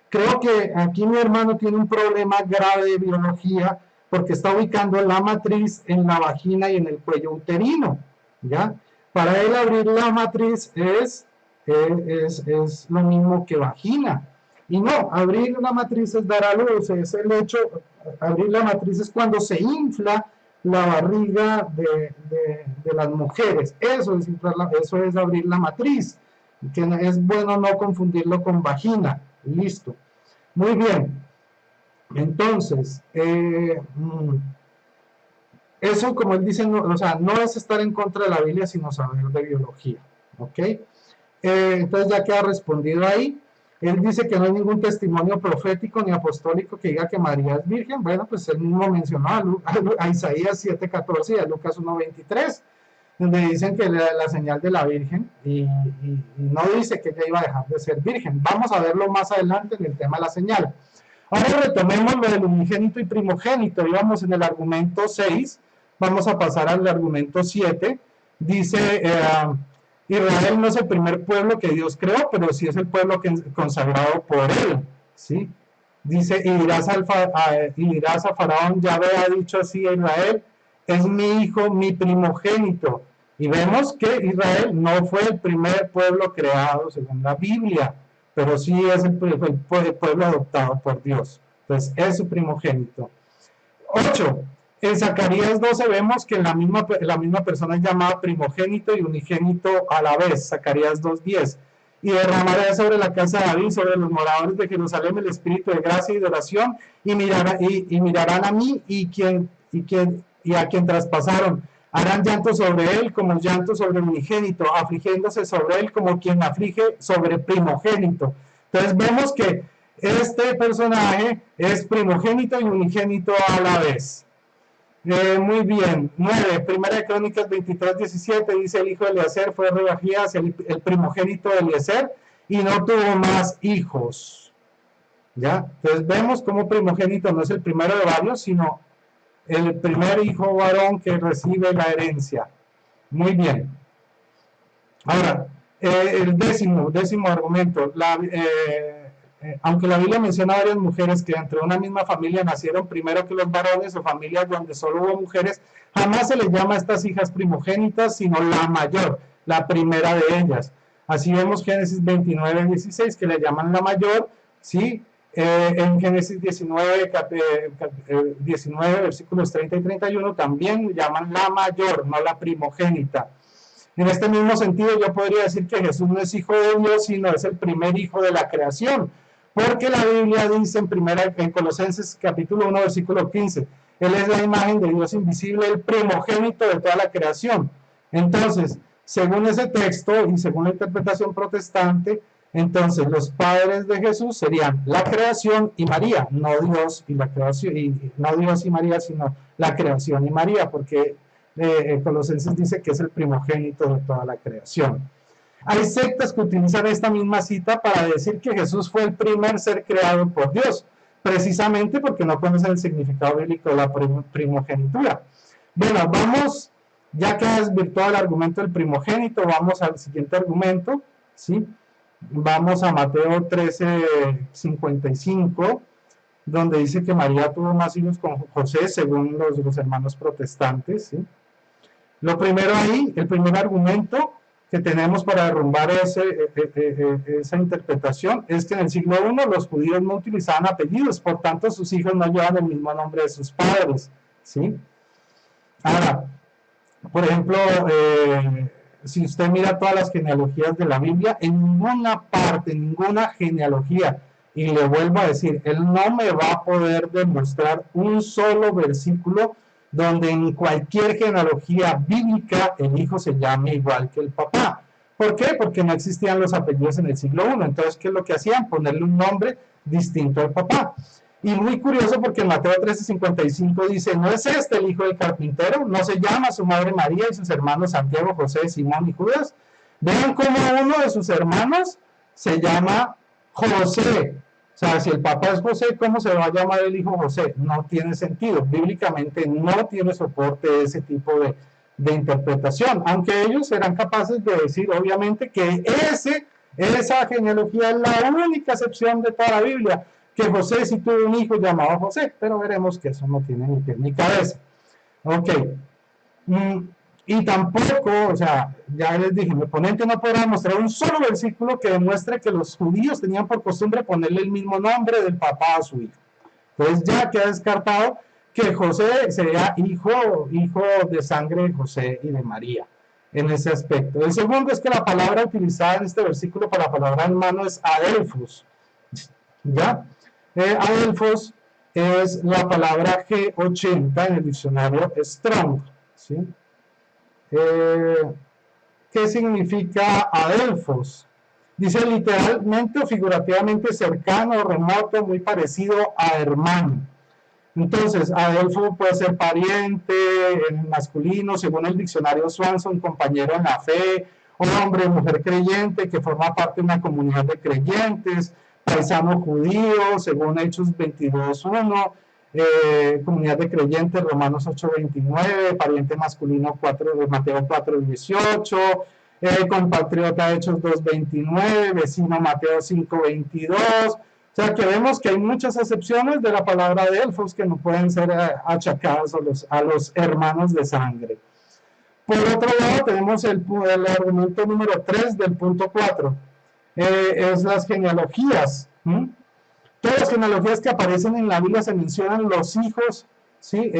Creo que aquí mi hermano tiene un problema grave de biología porque está ubicando la matriz en la vagina y en el cuello uterino, ¿ya? Para él abrir la matriz es lo mismo que vagina. Y no, abrir la matriz es dar a luz, es el hecho, abrir la matriz es cuando se infla la barriga de las mujeres. Eso es abrir la matriz, que es bueno no confundirlo con vagina. Listo. Muy bien. Entonces, eso, como él dice, no es estar en contra de la Biblia, sino saber de biología. ¿Ok? Entonces ya queda respondido ahí. Él dice que no hay ningún testimonio profético ni apostólico que diga que María es virgen. Bueno, pues él mismo mencionó a Isaías 7:14 y a Lucas 1:23, donde dicen que la señal de la virgen y no dice que ella iba a dejar de ser virgen. Vamos a verlo más adelante en el tema de la señal. Ahora retomemos lo del unigénito y primogénito. Íbamos en el argumento 6, vamos a pasar al argumento 7. Dice, Israel no es el primer pueblo que Dios creó, pero sí es el pueblo consagrado por él, ¿sí? Dice, y dirás a Faraón, Yahvé ha dicho así a Israel, es mi hijo, mi primogénito. Y vemos que Israel no fue el primer pueblo creado según la Biblia, pero sí es el pueblo adoptado por Dios. Entonces, es su primogénito. 8. En Zacarías 12 vemos que la misma persona es llamada primogénito y unigénito a la vez. Zacarías 2:10. Y derramaré sobre la casa de David, sobre los moradores de Jerusalén, el espíritu de gracia y de oración, y mirarán a mí y a quien traspasaron. Harán llanto sobre él como llanto sobre el unigénito, afligiéndose sobre él como quien aflige sobre primogénito. Entonces vemos que este personaje es primogénito y unigénito a la vez. Muy bien. 9. Primera de Crónicas 23:17 dice: el hijo de Eliezer fue Rebajías, el primogénito de Eliezer, y no tuvo más hijos. ¿Ya? Entonces vemos como primogénito no es el primero de varios, sino el primer hijo varón que recibe la herencia. Muy bien. Ahora, el décimo argumento. Aunque la Biblia menciona varias mujeres que entre una misma familia nacieron primero que los varones o familias donde solo hubo mujeres, jamás se les llama a estas hijas primogénitas, sino la mayor, la primera de ellas. Así vemos Génesis 29:16, que le llaman la mayor, ¿sí? En Génesis 19, versículos 30 y 31, también llaman la mayor, no la primogénita. En este mismo sentido, yo podría decir que Jesús no es hijo de Dios, sino es el primer hijo de la creación, porque la Biblia dice en Colosenses capítulo 1, versículo 15, Él es la imagen de Dios invisible, el primogénito de toda la creación. Entonces, según ese texto y según la interpretación protestante, entonces los padres de Jesús serían la creación y María, no Dios y la creación, y no Dios y María, sino la creación y María, porque Colosenses dice que es el primogénito de toda la creación. Hay sectas que utilizan esta misma cita para decir que Jesús fue el primer ser creado por Dios, precisamente porque no conocen el significado bíblico de la primogenitura. Bueno, vamos, ya que has desvirtuado el argumento del primogénito, vamos al siguiente argumento, ¿sí? Vamos a Mateo 13:55, donde dice que María tuvo más hijos con José, según los hermanos protestantes, ¿sí? Lo primero ahí, el primer argumento que tenemos para derrumbar esa interpretación es que en el siglo I los judíos no utilizaban apellidos, por tanto sus hijos no llevan el mismo nombre de sus padres, ¿sí? Ahora, por ejemplo, si usted mira todas las genealogías de la Biblia, en ninguna parte, en ninguna genealogía, y le vuelvo a decir, él no me va a poder demostrar un solo versículo donde en cualquier genealogía bíblica el hijo se llame igual que el papá. ¿Por qué? Porque no existían los apellidos en el siglo I. Entonces, ¿qué es lo que hacían? Ponerle un nombre distinto al papá. Y muy curioso porque en Mateo 13:55 dice, ¿no es este el hijo del carpintero? ¿No se llama su madre María y sus hermanos Santiago, José, Simón y Judas? Vean cómo uno de sus hermanos se llama José. O sea, si el papá es José, ¿cómo se va a llamar el hijo José? No tiene sentido. Bíblicamente no tiene soporte ese tipo de interpretación. Aunque ellos serán capaces de decir, obviamente, que esa genealogía es la única excepción de toda la Biblia. Que José sí tuvo un hijo llamado José. Pero veremos que eso no tiene ni pie ni cabeza. Ok. Y tampoco, o sea, ya les dije, mi oponente no podrá mostrar un solo versículo que demuestre que los judíos tenían por costumbre ponerle el mismo nombre del papá a su hijo. Entonces ya queda descartado que José sería hijo de sangre de José y de María en ese aspecto. El segundo es que la palabra utilizada en este versículo para la palabra hermano es adelphos. ¿Ya? Adelphos es la palabra G80 en el diccionario Strong, ¿sí? ¿Qué significa adelphos? Dice literalmente o figurativamente cercano, remoto, muy parecido a hermano. Entonces, adelfo puede ser pariente, masculino, según el diccionario Swanson, compañero en la fe, hombre o mujer creyente que forma parte de una comunidad de creyentes, paisano judío, según Hechos 22:1, comunidad de creyentes, Romanos 8:29, pariente masculino Mateo 4:18, compatriota Hechos 2:29, vecino Mateo 5:22. O sea que vemos que hay muchas excepciones de la palabra de adelphos que no pueden ser achacadas a los hermanos de sangre. Por otro lado tenemos el argumento número 3 del punto 4, es las genealogías. Todas las genealogías que aparecen en la Biblia se mencionan los hijos, ¿sí?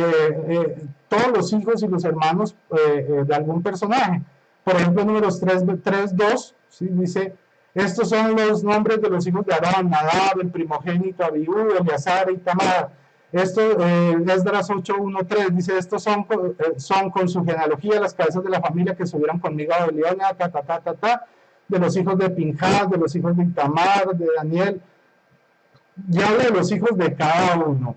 Todos los hijos y los hermanos de algún personaje. Por ejemplo, números 3:2, ¿sí? Dice, estos son los nombres de los hijos de Aarón, Nadab, el primogénito, Abiú, Eleazar y Tamar. Esto, Esdras 8:1-3, dice, estos son con su genealogía las cabezas de la familia que subieron conmigo a Babilonia, de los hijos de Pinjas, de los hijos de Itamar, de Daniel. Ya habla de los hijos de cada uno.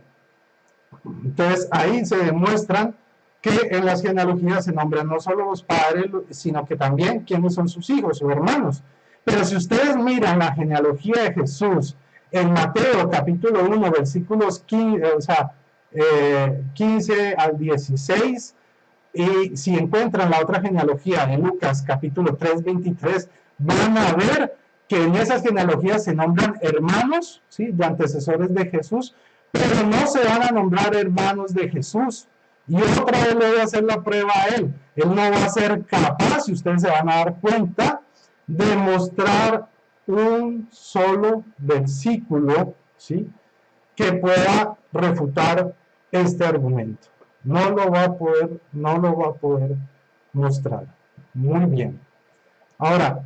Entonces ahí se demuestran que en las genealogías se nombran no solo los padres, sino que también quiénes son sus hijos o hermanos. Pero si ustedes miran la genealogía de Jesús en Mateo capítulo 1, versículos 15 al 16, y si encuentran la otra genealogía de Lucas capítulo 3, 23, van a ver que en esas genealogías se nombran hermanos, ¿sí? De antecesores de Jesús, pero no se van a nombrar hermanos de Jesús. Y otra vez le voy a hacer la prueba a él. Él no va a ser capaz, y ustedes se van a dar cuenta, de mostrar un solo versículo, ¿sí? Que pueda refutar este argumento. No lo va a poder mostrar. Muy bien. Ahora,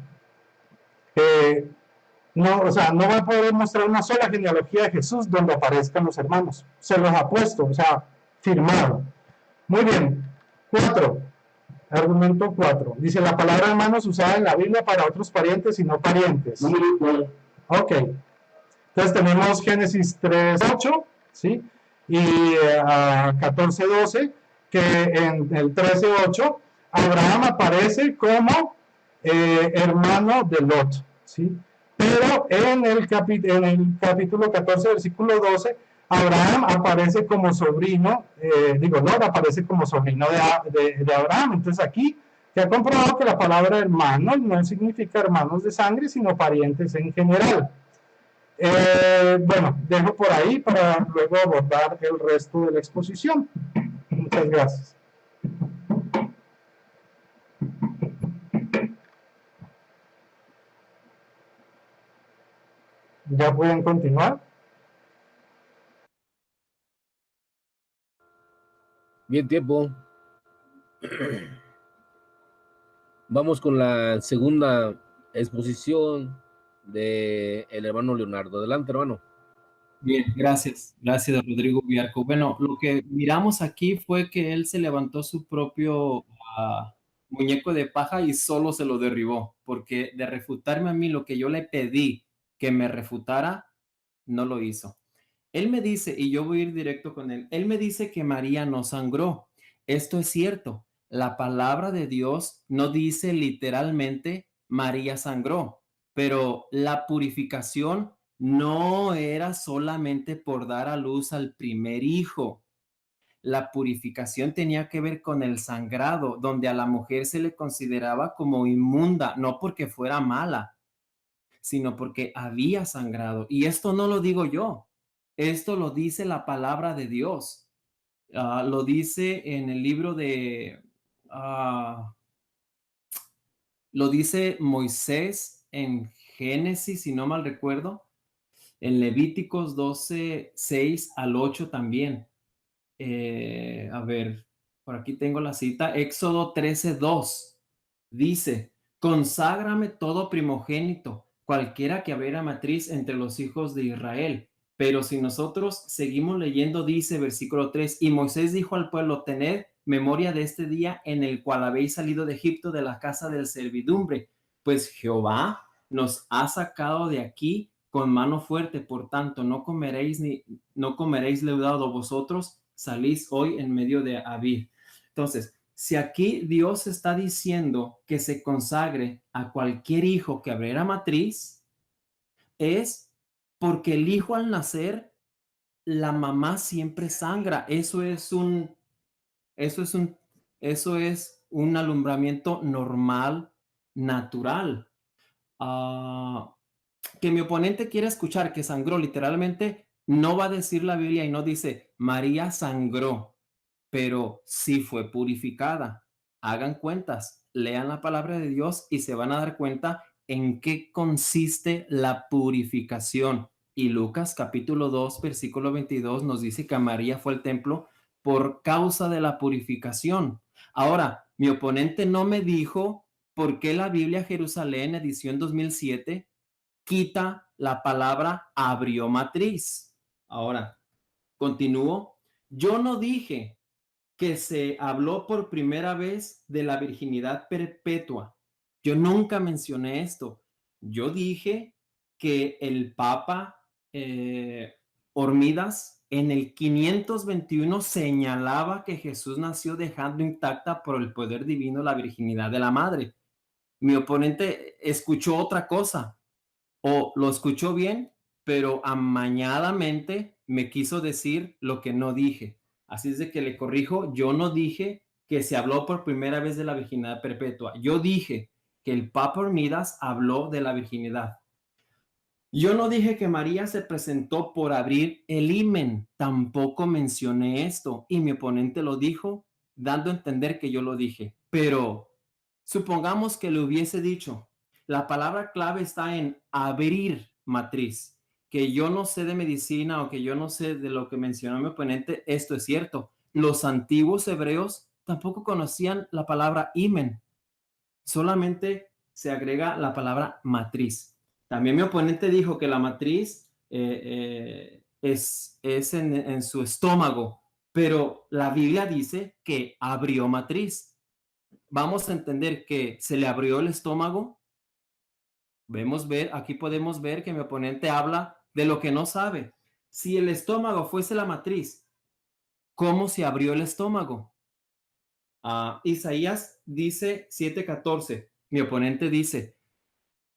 no, o sea, no va a poder mostrar una sola genealogía de Jesús donde aparezcan los hermanos. Se los ha puesto, o sea, firmado. Muy bien. 4. Argumento 4. Dice, la palabra hermanos usada en la Biblia para otros parientes y no parientes. Ok. Entonces tenemos Génesis 3:8, ¿sí? Y 14:12, que en el 13:8 Abraham aparece como hermano de Lot, ¿sí? Pero en el capítulo 14, versículo 12, Abraham aparece como sobrino, Lot aparece como sobrino de Abraham. Entonces aquí se ha comprobado que la palabra hermanos no significa hermanos de sangre, sino parientes en general. Bueno, dejo por ahí para luego abordar el resto de la exposición. Muchas gracias. ¿Ya pueden continuar? Bien, tiempo. Vamos con la segunda exposición de el hermano Leonardo. Adelante, hermano. Bien, gracias. Gracias, Rodrigo Villarco. Bueno, lo que miramos aquí fue que él se levantó su propio muñeco de paja y solo se lo derribó, porque de refutarme a mí lo que yo le pedí que me refutara, no lo hizo. Él me dice, y yo voy a ir directo con él me dice que María no sangró. Esto es cierto. La palabra de Dios no dice literalmente María sangró, pero la purificación no era solamente por dar a luz al primer hijo. La purificación tenía que ver con el sangrado, donde a la mujer se le consideraba como inmunda, no porque fuera mala, sino porque había sangrado. Y esto no lo digo yo, esto lo dice la palabra de Dios. Lo dice en el libro de... lo dice Moisés en Génesis, si no mal recuerdo, en Levíticos 12, 6 al 8 también. A ver, por aquí tengo la cita. Éxodo 13, 2 dice, conságrame todo primogénito, cualquiera que abriera matriz entre los hijos de Israel. Pero si nosotros seguimos leyendo, dice versículo 3, y Moisés dijo al pueblo, tened memoria de este día en el cual habéis salido de Egipto, de la casa de servidumbre, pues Jehová nos ha sacado de aquí con mano fuerte, por tanto no comeréis leudado vosotros, salís hoy en medio de Abib. Entonces, si aquí Dios está diciendo que se consagre a cualquier hijo que abriera matriz, es porque el hijo al nacer, la mamá siempre sangra. Eso es un alumbramiento normal, natural. Que mi oponente quiera escuchar que sangró, literalmente no va a decir la Biblia y no dice María sangró, pero sí fue purificada. Hagan cuentas, lean la palabra de Dios y se van a dar cuenta en qué consiste la purificación. Y Lucas capítulo 2, versículo 22 nos dice que María fue al templo por causa de la purificación. Ahora, mi oponente no me dijo por qué la Biblia Jerusalén, edición 2007, quita la palabra abrió matriz. Ahora, continúo. Yo no dije que se habló por primera vez de la virginidad perpetua. Yo nunca mencioné esto. Yo dije que el Papa Hormidas en el 521 señalaba que Jesús nació dejando intacta por el poder divino la virginidad de la madre. Mi oponente escuchó otra cosa, o lo escuchó bien, pero amañadamente me quiso decir lo que no dije. Así es de que le corrijo, yo no dije que se habló por primera vez de la virginidad perpetua. Yo dije que el Papa Hormidas habló de la virginidad. Yo no dije que María se presentó por abrir el himen, tampoco mencioné esto, y mi oponente lo dijo, dando a entender que yo lo dije. Pero supongamos que le hubiese dicho, la palabra clave está en abrir matriz, que yo no sé de medicina o que yo no sé de lo que mencionó mi oponente, esto es cierto. Los antiguos hebreos tampoco conocían la palabra himen. solamente se agrega la palabra matriz. También mi oponente dijo que la matriz es en su estómago, pero la Biblia dice que abrió matriz. Vamos a entender que se le abrió el estómago. Aquí podemos ver que mi oponente habla de lo que no sabe. Si el estómago fuese la matriz, ¿cómo se abrió el estómago? Isaías dice 7:14. Mi oponente dice,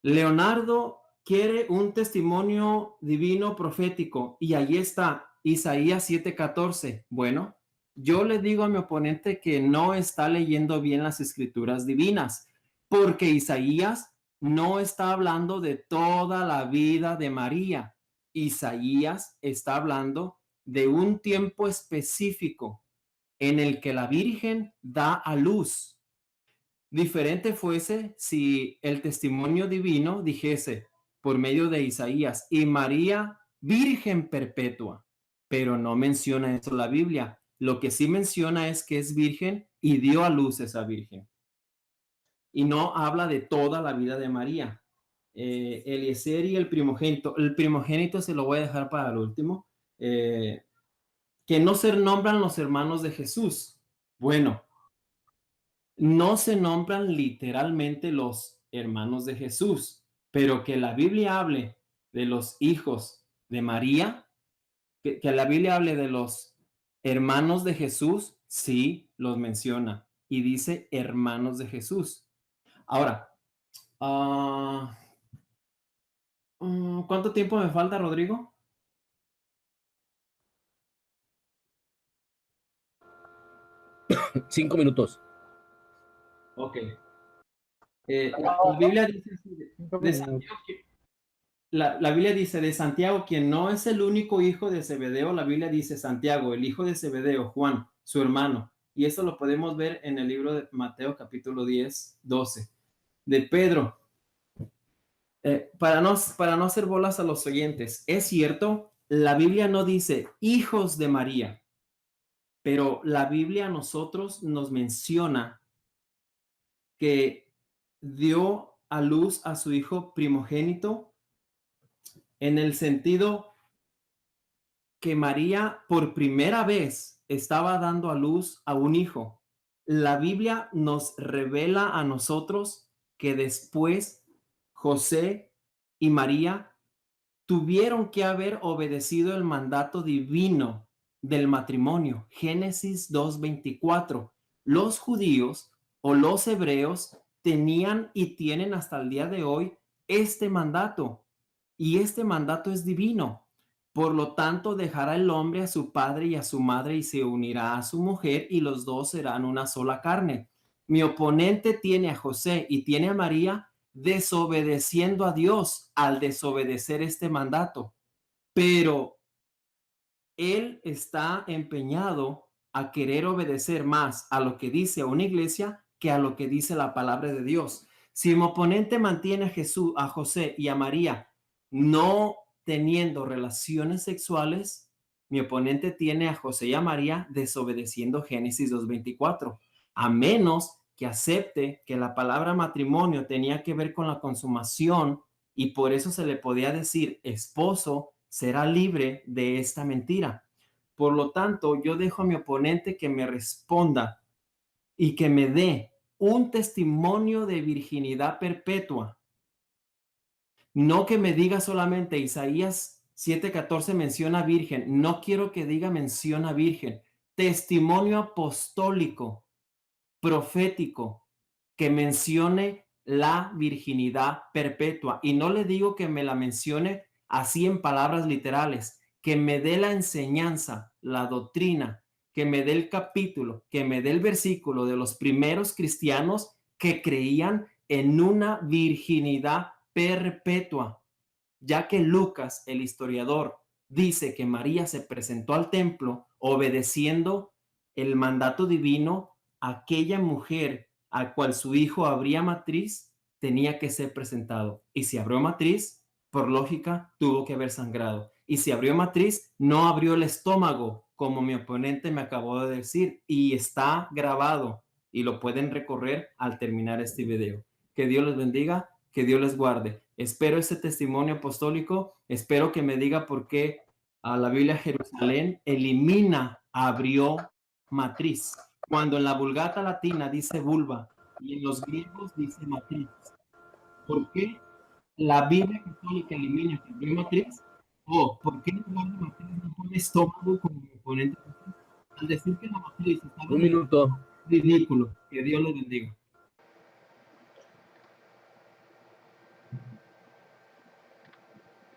Leonardo quiere un testimonio divino profético y ahí está Isaías 7:14. Bueno, yo le digo a mi oponente que no está leyendo bien las escrituras divinas, porque Isaías no está hablando de toda la vida de María. Isaías está hablando de un tiempo específico en el que la Virgen da a luz. Diferente fuese si el testimonio divino dijese por medio de Isaías y María Virgen perpetua, pero no menciona eso la Biblia. Lo que sí menciona es que es virgen y dio a luz esa virgen. Y no habla de toda la vida de María. Eliezer y el primogénito se lo voy a dejar para el último. Que no se nombran los hermanos de Jesús. Bueno, no se nombran literalmente los hermanos de Jesús, pero que la Biblia hable de los hijos de María, que la Biblia hable de los hermanos de Jesús, sí los menciona y dice hermanos de Jesús. Ahora, ¿cuánto tiempo me falta, Rodrigo? Cinco minutos. Ok. La Biblia dice de Santiago, la Biblia dice de Santiago, quien no es el único hijo de Zebedeo. La Biblia dice Santiago, el hijo de Zebedeo, Juan, su hermano. Y eso lo podemos ver en el libro de Mateo, capítulo 10, 12. De Pedro, para no hacer bolas a los oyentes, es cierto, la Biblia no dice hijos de María, pero la Biblia a nosotros nos menciona que dio a luz a su hijo primogénito, en el sentido que María por primera vez estaba dando a luz a un hijo. La Biblia nos revela a nosotros que después José y María tuvieron que haber obedecido el mandato divino del matrimonio. Génesis 2:24. Los judíos o los hebreos tenían y tienen hasta el día de hoy este mandato, y este mandato es divino. Por lo tanto, dejará el hombre a su padre y a su madre y se unirá a su mujer y los dos serán una sola carne. Mi oponente tiene a José y tiene a María desobedeciendo a Dios al desobedecer este mandato, pero él está empeñado a querer obedecer más a lo que dice una iglesia que a lo que dice la palabra de Dios. Si mi oponente mantiene a Jesús, a José y a María no teniendo relaciones sexuales, mi oponente tiene a José y a María desobedeciendo Génesis 2:24, a menos que acepte que la palabra matrimonio tenía que ver con la consumación y por eso se le podía decir esposo será libre de esta mentira. Por lo tanto, yo dejo a mi oponente que me responda y que me dé un testimonio de virginidad perpetua. No que me diga solamente Isaías 7:14 menciona virgen. No quiero que diga menciona virgen. Testimonio apostólico, profético, que mencione la virginidad perpetua. Y no le digo que me la mencione así en palabras literales, que me dé la enseñanza, la doctrina, que me dé el capítulo, que me dé el versículo de los primeros cristianos que creían en una virginidad perpetua, ya que Lucas, el historiador, dice que María se presentó al templo obedeciendo el mandato divino. Aquella mujer a cual su hijo abría matriz tenía que ser presentado, y si abrió matriz, por lógica, tuvo que haber sangrado, y si abrió matriz, no abrió el estómago, como mi oponente me acabó de decir, y está grabado y lo pueden recorrer al terminar este video. Que Dios les bendiga, que Dios les guarde. Espero ese testimonio apostólico, espero que me diga por qué la Biblia Jerusalén abrió matriz, cuando en la Vulgata Latina dice vulva y en los griegos dice matriz. ¿Por qué la Biblia Católica elimina que abrió matriz? ¿O por qué en lugar de matriz no pone estómago como componente? Al decir que la matriz está Un minuto. ridículo. Que Dios los bendiga.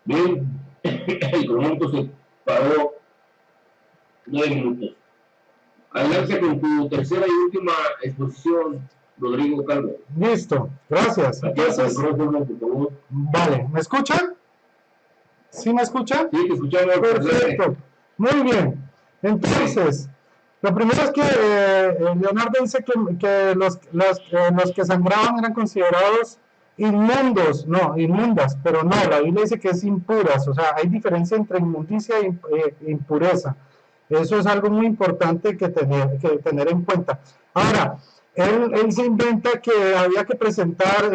Bien, el cronómetro se paró 9 minutos. Adelante con tu tercera y última exposición, Rodrigo Calvo. Listo, gracias. Entonces, vale, ¿me escuchan? ¿Sí me escuchan? Sí, te escuchamos. Perfecto, muy bien. Entonces, lo primero es que Leonardo dice que los que sangraban eran considerados inmundos, no, inmundas, pero no, la Biblia dice que es impuras, o sea, hay diferencia entre inmundicia e impureza. Eso es algo muy importante que tener en cuenta. Ahora, él se inventa que había que presentar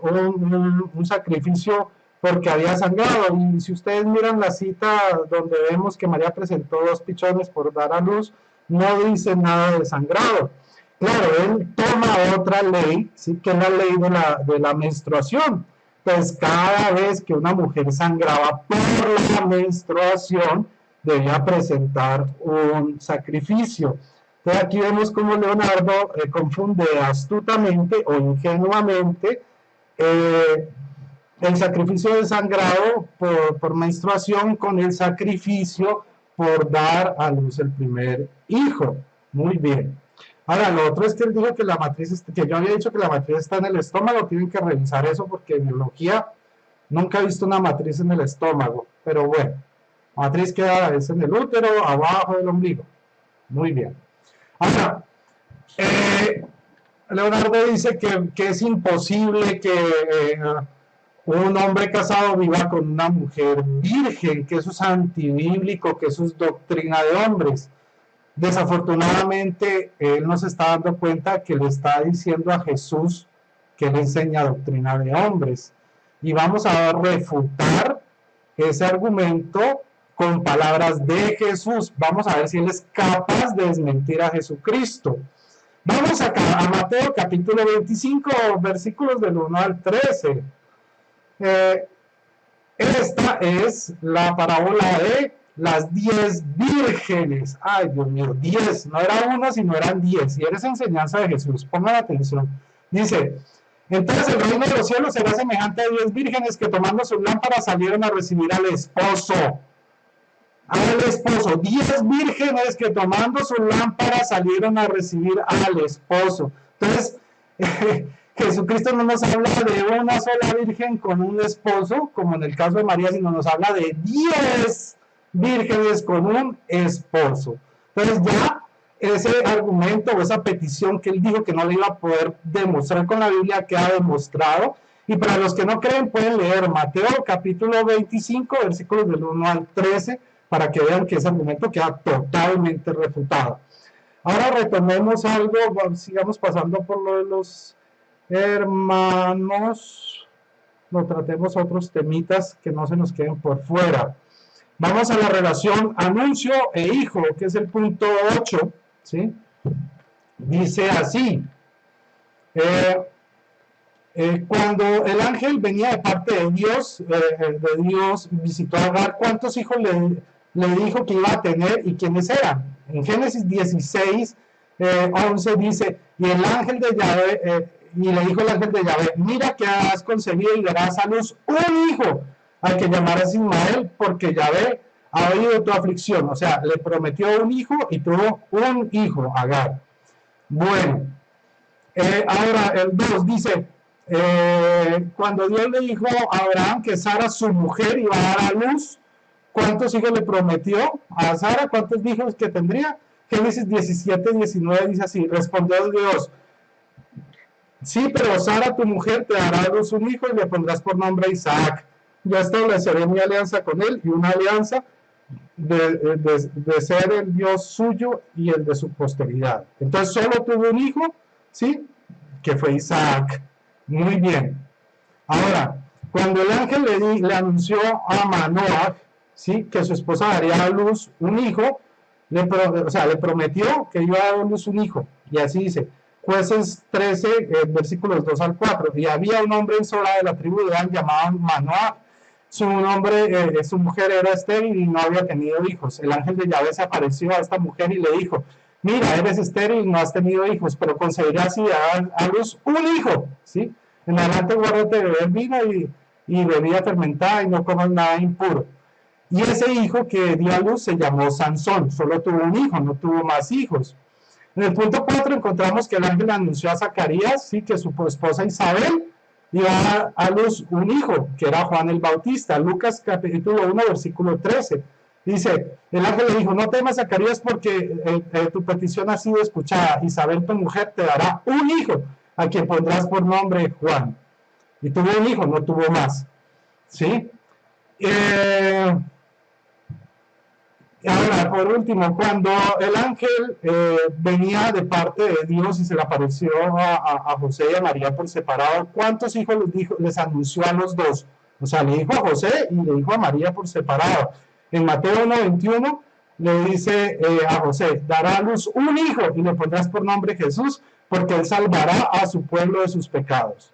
un sacrificio porque había sangrado, y si ustedes miran la cita donde vemos que María presentó 2 pichones por dar a luz, no dice nada de sangrado. Claro, él toma otra ley, ¿sí? Que es la ley de la menstruación. Pues cada vez que una mujer sangraba por la menstruación, debía presentar un sacrificio. Entonces aquí vemos cómo Leonardo confunde astutamente o ingenuamente el sacrificio de sangrado por menstruación con el sacrificio por dar a luz el primer hijo. Muy bien. Ahora, lo otro es que él dijo que la matriz, que yo había dicho que la matriz está en el estómago. Tienen que revisar eso porque en biología nunca he visto una matriz en el estómago, pero bueno, la matriz queda a veces en el útero, abajo del ombligo. Muy bien. Ahora, Leonardo dice que es imposible que un hombre casado viva con una mujer virgen, que eso es antibíblico, que eso es doctrina de hombres. Desafortunadamente, él no se está dando cuenta que le está diciendo a Jesús que él enseña doctrina de hombres. Y vamos a refutar ese argumento con palabras de Jesús. Vamos a ver si él es capaz de desmentir a Jesucristo. Vamos a Mateo capítulo 25, versículos del 1 al 13. Esta es la parábola de las 10 vírgenes. Ay, Dios mío, 10, no era una, sino eran 10. Y eres enseñanza de Jesús, pongan atención. Dice: entonces el reino de los cielos será semejante a 10 vírgenes que tomando sus lámparas salieron a recibir al esposo. Al esposo, 10 vírgenes que tomando sus lámparas salieron a recibir al esposo. Entonces, Jesucristo no nos habla de una sola virgen con un esposo, como en el caso de María, sino nos habla de 10 vírgenes con un esposo. Entonces ya ese argumento o esa petición que él dijo que no le iba a poder demostrar con la Biblia queda demostrado. Y para los que no creen pueden leer Mateo capítulo 25 versículos del 1 al 13 para que vean que ese argumento queda totalmente refutado. Ahora retomemos algo, sigamos pasando por lo de los hermanos, no tratemos otros temitas que no se nos queden por fuera. Vamos a la relación anuncio e hijo, que es el punto 8, ¿sí? Dice así: cuando el ángel venía de parte de Dios visitó a Agar, ¿cuántos hijos le dijo que iba a tener y quiénes eran? En Génesis 16, 11 dice: y el ángel de Yahvé, y le dijo el ángel de Yahvé: mira que has concebido y darás a luz un hijo, al que llamarás Ismael, porque Yahvé ha oído tu aflicción. O sea, le prometió un hijo y tuvo un hijo, Agar. Bueno, ahora el 2 dice: cuando Dios le dijo a Abraham que Sara, su mujer, iba a dar a luz, ¿cuántos hijos le prometió a Sara? ¿Cuántos hijos que tendría? Génesis 17, 19 dice así: respondió Dios: sí, pero Sara, tu mujer, te dará a luz un hijo y le pondrás por nombre Isaac. Yo estableceré mi alianza con él y una alianza de ser el Dios suyo y el de su posteridad. Entonces solo tuvo un hijo, ¿sí? Que fue Isaac. Muy bien. Ahora, cuando el ángel le anunció a Manoah, ¿sí? Que su esposa daría a luz un hijo, le prometió que iba a dar a luz un hijo. Y así dice, Jueces 13, versículos 2 al 4. Y había un hombre en Sora de la tribu de Dan llamado Manoah. Su mujer era estéril y no había tenido hijos. El ángel de Yahvé se apareció a esta mujer y le dijo, mira, eres estéril, no has tenido hijos, pero concebirás y darás a luz un hijo, ¿sí? En adelante guárdate de beber vino y bebida fermentada y no comas nada impuro. Y ese hijo que dio a luz se llamó Sansón, solo tuvo un hijo, no tuvo más hijos. En el punto 4 encontramos que el ángel anunció a Zacarías, ¿sí? Que su esposa Isabel iba a dar a luz un hijo, que era Juan el Bautista. Lucas capítulo 1, versículo 13. Dice, el ángel le dijo, no temas, Zacarías, porque tu petición ha sido escuchada. Isabel, tu mujer, te dará un hijo, a quien pondrás por nombre Juan. Y tuvo un hijo, no tuvo más. ¿Sí? Ahora, por último, cuando el ángel venía de parte de Dios y se le apareció a José y a María por separado, ¿cuántos hijos les anunció a los dos? O sea, le dijo a José y le dijo a María por separado. En Mateo 1:21 le dice a José, dará a luz un hijo y le pondrás por nombre Jesús, porque él salvará a su pueblo de sus pecados.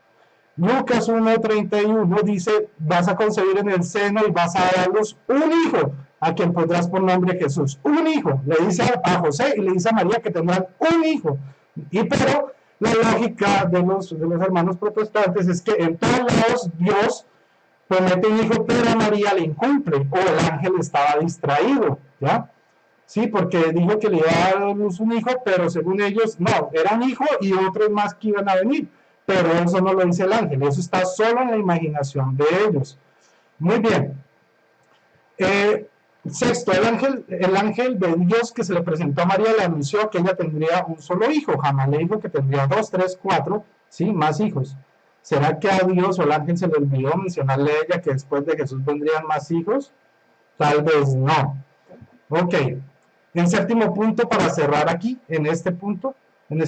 Lucas 1:31 dice, vas a concebir en el seno y vas a dar a luz un hijo, a quien pondrás por nombre Jesús. Un hijo, le dice a José y le dice a María que tendrán un hijo. Pero la lógica de los hermanos protestantes es que en todos lados Dios promete un hijo, pero a María le incumple, o el ángel estaba distraído, ¿ya? Sí, porque dijo que le iba a dar luz un hijo, pero según ellos, no, era un hijo y otros más que iban a venir. Pero eso no lo dice el ángel, eso está solo en la imaginación de ellos. Muy bien. Sexto, el ángel de Dios que se le presentó a María le anunció que ella tendría un solo hijo. Jamás le dijo que tendría 2, 3, 4, ¿sí? Más hijos. ¿Será que a Dios o al ángel se le olvidó mencionarle a ella que después de Jesús vendrían más hijos? Tal vez no. Ok. En séptimo punto, para cerrar aquí, en este punto, el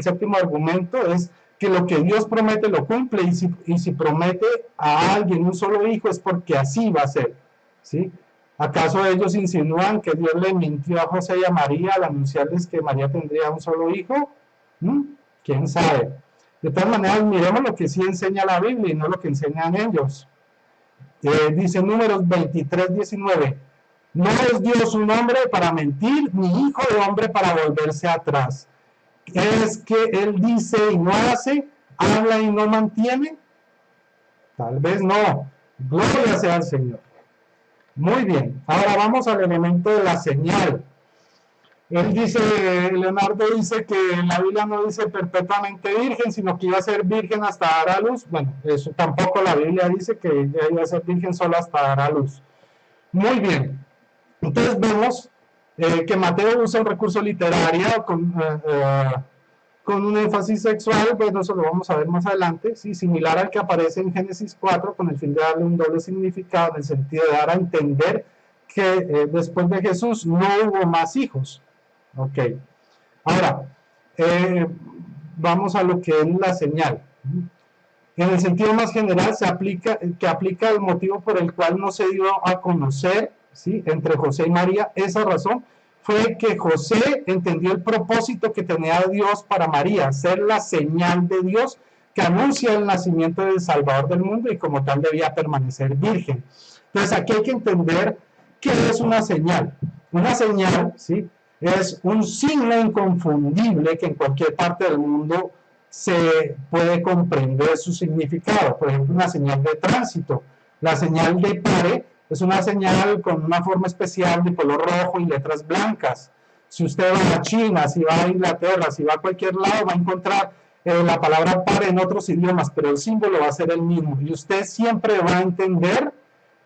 séptimo argumento es que lo que Dios promete lo cumple, y si promete a alguien un solo hijo es porque así va a ser, ¿sí? ¿Acaso ellos insinúan que Dios le mintió a José y a María al anunciarles que María tendría un solo hijo? ¿Quién sabe? De todas maneras, miremos lo que sí enseña la Biblia y no lo que enseñan ellos. Dice Números 23:19. No es Dios un hombre para mentir, ni hijo de hombre para volverse atrás. ¿Es que Él dice y no hace, habla y no mantiene? Tal vez no. Gloria sea al Señor. Muy bien. Ahora vamos al elemento de la señal. Leonardo dice que en la Biblia no dice perpetuamente virgen, sino que iba a ser virgen hasta dar a luz. Bueno, eso tampoco la Biblia dice que ella iba a ser virgen solo hasta dar a luz. Muy bien. Entonces vemos que Mateo usa un recurso literario con un énfasis sexual. Bueno, eso lo vamos a ver más adelante, ¿sí? Similar al que aparece en Génesis 4, con el fin de darle un doble significado, en el sentido de dar a entender que después de Jesús no hubo más hijos. Ok. Ahora, vamos a lo que es la señal. En el sentido más general, aplica el motivo por el cual no se dio a conocer, ¿sí? Entre José y María. Esa razón fue que José entendió el propósito que tenía Dios para María, ser la señal de Dios que anuncia el nacimiento del Salvador del mundo, y como tal debía permanecer virgen. Entonces aquí hay que entender qué es una señal. Una señal, ¿sí? Es un signo inconfundible que en cualquier parte del mundo se puede comprender su significado. Por ejemplo, una señal de tránsito. La señal de pare es una señal con una forma especial de color rojo y letras blancas. Si usted va a China, si va a Inglaterra, si va a cualquier lado, va a encontrar la palabra pare en otros idiomas, pero el símbolo va a ser el mismo. Y usted siempre va a entender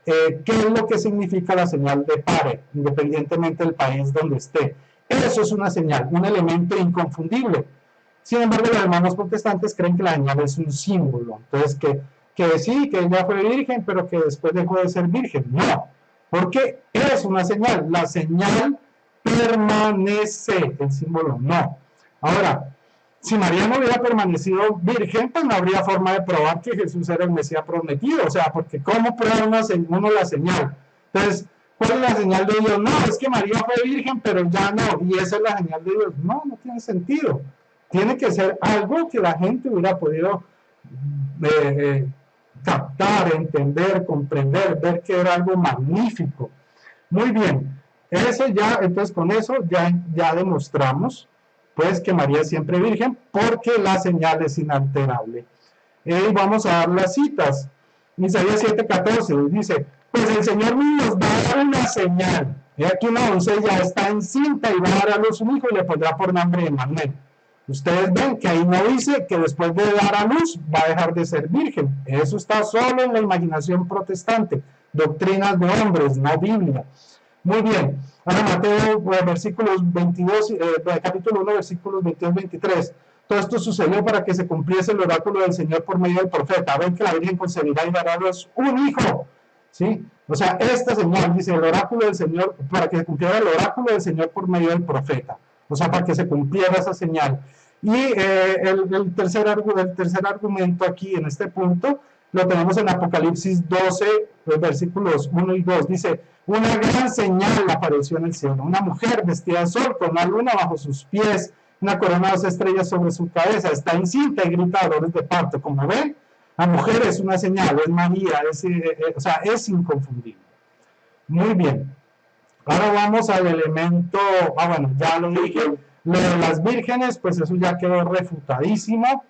qué es lo que significa la señal de pare, independientemente del país donde esté. Eso es una señal, un elemento inconfundible. Sin embargo, los hermanos protestantes creen que la señal es un símbolo. Entonces, que sí, que ella fue virgen, pero que después dejó de ser virgen. No, porque es una señal. La señal permanece, el símbolo no. Ahora, Si María no hubiera permanecido virgen, pues no habría forma de probar que Jesús era el Mesías prometido. O sea, porque ¿cómo prueba uno la señal? Entonces, ¿cuál es la señal de Dios? No, es que María fue virgen, pero ya no. Y esa es la señal de Dios. No, no tiene sentido. Tiene que ser algo que la gente hubiera podido captar, entender, comprender, ver que era algo magnífico. Muy bien. Eso ya, entonces con eso ya demostramos pues que María es siempre virgen, porque la señal es inalterable. Y vamos a dar las citas. Isaías 7:14 dice, pues el Señor nos va a dar una señal. Y aquí una doncella está encinta y va a dar a luz un hijo y le pondrá por nombre Emmanuel. Ustedes ven que ahí no dice que después de dar a luz va a dejar de ser virgen. Eso está solo en la imaginación protestante. Doctrinas de hombres, no Biblia. Muy bien. Ahora Mateo, versículos 22, capítulo 1, versículos 22-23. Todo esto sucedió para que se cumpliese el oráculo del Señor por medio del profeta. Ven que la Virgen concebirá y dará a luz un hijo. ¿Sí? O sea, esta señal, dice el oráculo del Señor, para que se cumpliera el oráculo del Señor por medio del profeta. O sea, para que se cumpliera esa señal. Y el tercer argumento aquí en este punto lo tenemos en Apocalipsis 12, versículos 1 y 2. Dice, una gran señal apareció en el cielo, una mujer vestida de sol con una luna bajo sus pies, una corona de 2 estrellas sobre su cabeza, está encinta y grita dolores de parto. Como ven, la mujer es una señal, es María, o sea, es inconfundible. Muy bien. Ahora vamos al elemento, bueno, ya lo dije, lo de las vírgenes, pues eso ya quedó refutadísimo.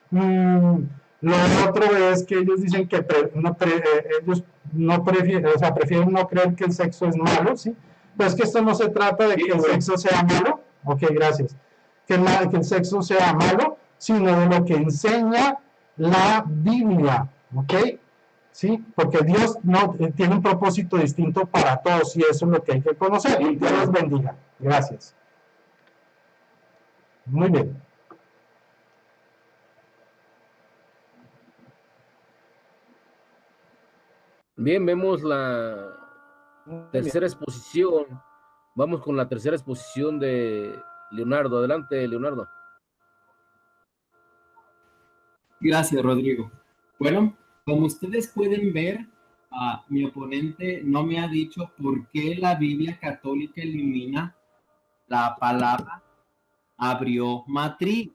Lo otro es que ellos dicen que ellos no prefieren, o sea, prefieren no creer que el sexo es malo, ¿sí? Pero es que esto no se trata de que el sexo sea malo, ok, gracias, que el sexo sea malo, sino de lo que enseña la Biblia, ok, ¿sí? Porque Dios no tiene un propósito distinto para todos y eso es lo que hay que conocer. Y Dios los bendiga. Gracias. Muy bien. Bien, vemos la tercera exposición. Vamos con la tercera exposición de Leonardo. Adelante, Leonardo. Gracias, Rodrigo. Bueno, como ustedes pueden ver, mi oponente no me ha dicho por qué la Biblia católica elimina la palabra abrió matriz.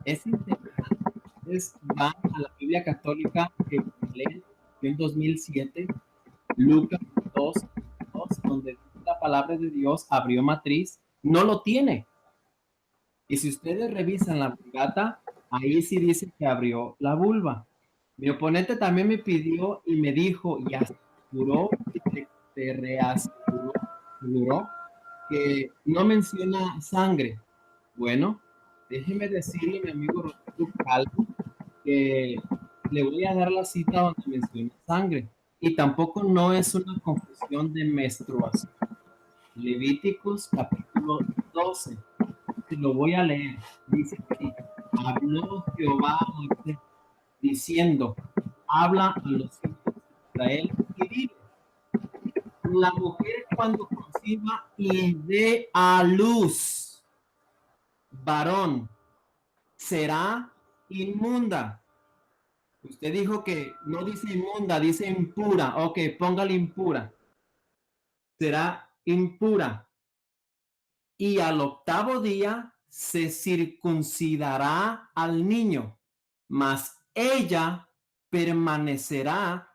Es interesante. Ustedes van a la Biblia católica que leen en 2007, Lucas 2, donde la palabra de Dios abrió matriz, no lo tiene. Y si ustedes revisan la Vulgata, ahí sí dice que abrió la vulva. Mi oponente también me pidió y me dijo, y aseguró, te reaseguró que no menciona sangre. Bueno, déjeme decirle, mi amigo Rodrigo Calvo, que le voy a dar la cita donde menciona sangre. Y tampoco no es una confusión de menstruación. Levíticos capítulo 12. Lo voy a leer. Dice así: habló Jehová a Moisés diciendo, habla a los hijos de Israel y dile, la mujer cuando conciba y dé a luz varón será inmunda. Usted dijo que no dice inmunda, dice impura. Ok, póngale impura. Será impura. Y al 8º día se circuncidará al niño, mas ella permanecerá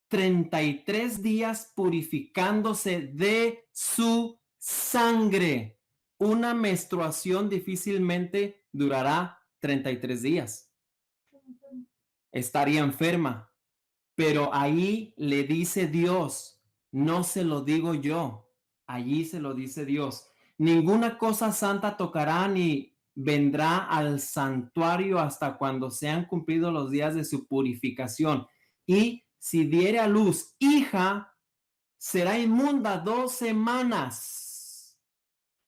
33 días purificándose de su sangre. Una menstruación difícilmente durará 33 días. Estaría enferma, pero ahí le dice Dios, no se lo digo yo, allí se lo dice Dios. Ninguna cosa santa tocará ni vendrá al santuario hasta cuando sean cumplidos los días de su purificación. Y si diere a luz hija, será inmunda 2 semanas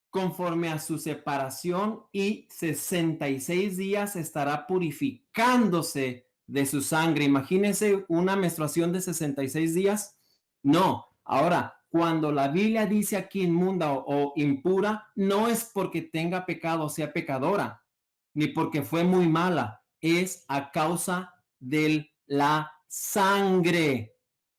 conforme a su separación y 66 días estará purificándose de su sangre. Imagínense una menstruación de 66 días. No, ahora, cuando la Biblia dice aquí inmunda o impura, no es porque tenga pecado o sea pecadora. ni porque fue muy mala, es a causa de la sangre.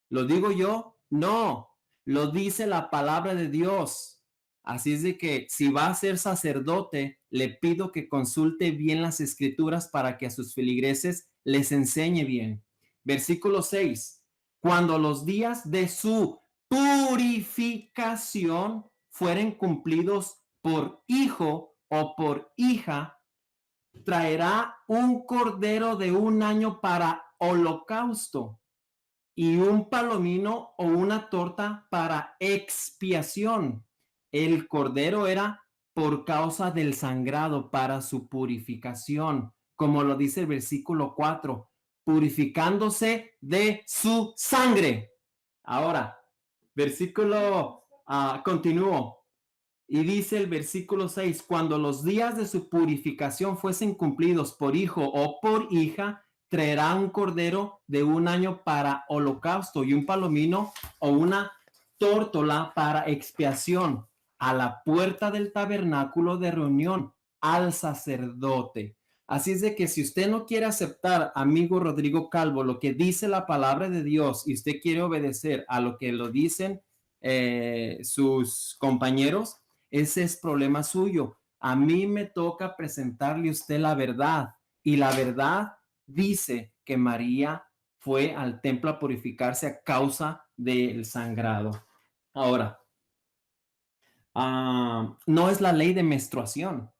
¿Lo digo yo? No, lo dice la palabra de Dios. Así es de que si va a ser sacerdote, le pido que consulte bien las escrituras para que a sus feligreses les enseñe bien. Versículo 6. Cuando los días de su purificación fueren cumplidos por hijo o por hija, traerá un cordero de 1 año para holocausto y un palomino o una torta para expiación. El cordero era por causa del sangrado para su purificación, como lo dice el versículo 4, purificándose de su sangre. Ahora, versículo continúo. Y dice el versículo 6, cuando los días de su purificación fuesen cumplidos por hijo o por hija, traerá un cordero de 1 año para holocausto y un palomino o una tórtola para expiación a la puerta del tabernáculo de reunión al sacerdote. Así es de que si usted no quiere aceptar, amigo Rodrigo Calvo, lo que dice la palabra de Dios y usted quiere obedecer a lo que lo dicen sus compañeros, ese es problema suyo. A mí me toca presentarle a usted la verdad y la verdad dice que María fue al templo a purificarse a causa del sangrado. Ahora, no es la ley de menstruación.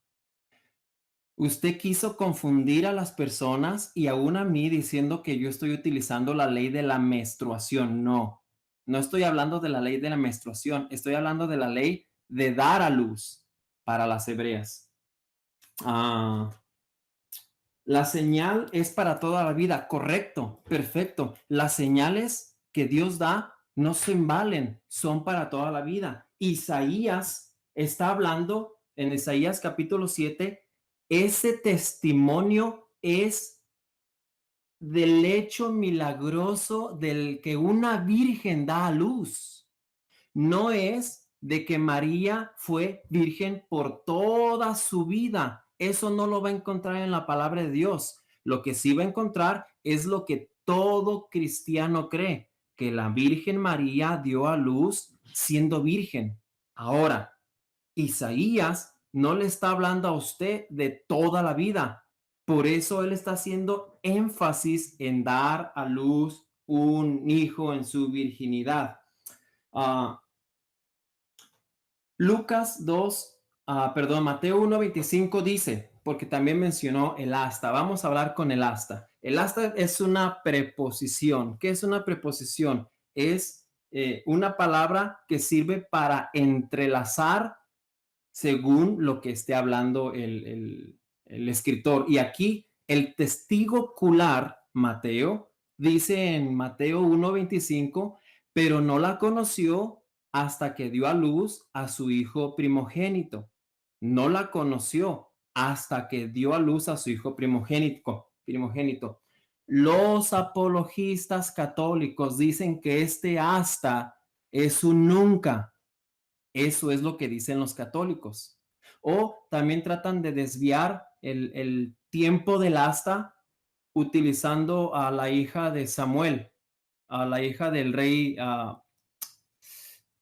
Usted quiso confundir a las personas y aún a mí diciendo que yo estoy utilizando la ley de la menstruación. No, no estoy hablando de la ley de la menstruación. Estoy hablando de la ley de dar a luz para las hebreas. La señal es para toda la vida. Correcto, perfecto. Las señales que Dios da no se invalen, son para toda la vida. Isaías está hablando en Isaías capítulo 7. Ese testimonio es del hecho milagroso del que una virgen da a luz. No es de que María fue virgen por toda su vida. Eso no lo va a encontrar en la palabra de Dios. Lo que sí va a encontrar es lo que todo cristiano cree, que la Virgen María dio a luz siendo virgen. Ahora, Isaías no le está hablando a usted de toda la vida. Por eso él está haciendo énfasis en dar a luz un hijo en su virginidad. Mateo 1:25 dice, porque también mencionó el asta. Vamos a hablar con el asta. El asta es una preposición. ¿Qué es una preposición? Es una palabra que sirve para entrelazar según lo que esté hablando el escritor. Y aquí el testigo ocular, Mateo, dice en Mateo 1:25, pero no la conoció hasta que dio a luz a su hijo primogénito. No la conoció hasta que dio a luz a su hijo primogénito. Los apologistas católicos dicen que este hasta es un nunca. Eso es lo que dicen los católicos. O también tratan de desviar el tiempo del asta utilizando a la hija de Samuel, a la hija del rey,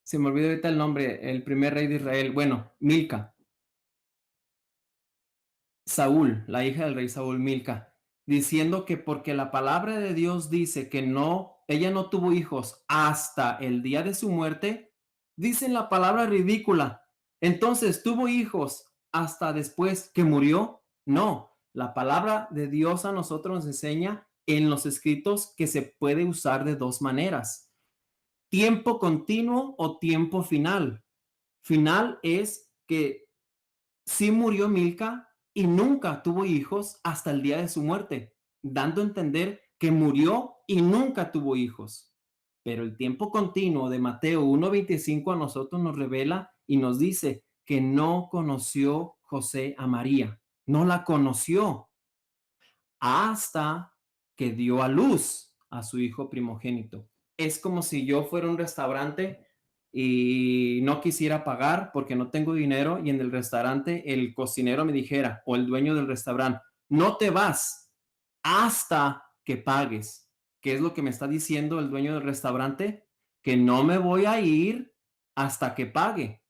se me olvidó ahorita el nombre, el primer rey de Israel, bueno, Milca. Saúl, la hija del rey Saúl, Milca, diciendo que porque la palabra de Dios dice que ella no tuvo hijos hasta el día de su muerte, dicen la palabra ridícula. Entonces, ¿tuvo hijos hasta después que murió? No, la palabra de Dios a nosotros nos enseña en los escritos que se puede usar de dos maneras. Tiempo continuo o tiempo final. Final es que sí murió Milca y nunca tuvo hijos hasta el día de su muerte, dando a entender que murió y nunca tuvo hijos. Pero el tiempo continuo de Mateo 1:25 a nosotros nos revela y nos dice que no conoció José a María, no la conoció hasta que dio a luz a su hijo primogénito. Es como si yo fuera a un restaurante y no quisiera pagar porque no tengo dinero y en el restaurante el cocinero me dijera o el dueño del restaurante, no te vas hasta que pagues. ¿Qué es lo que me está diciendo el dueño del restaurante? Que no me voy a ir hasta que pague.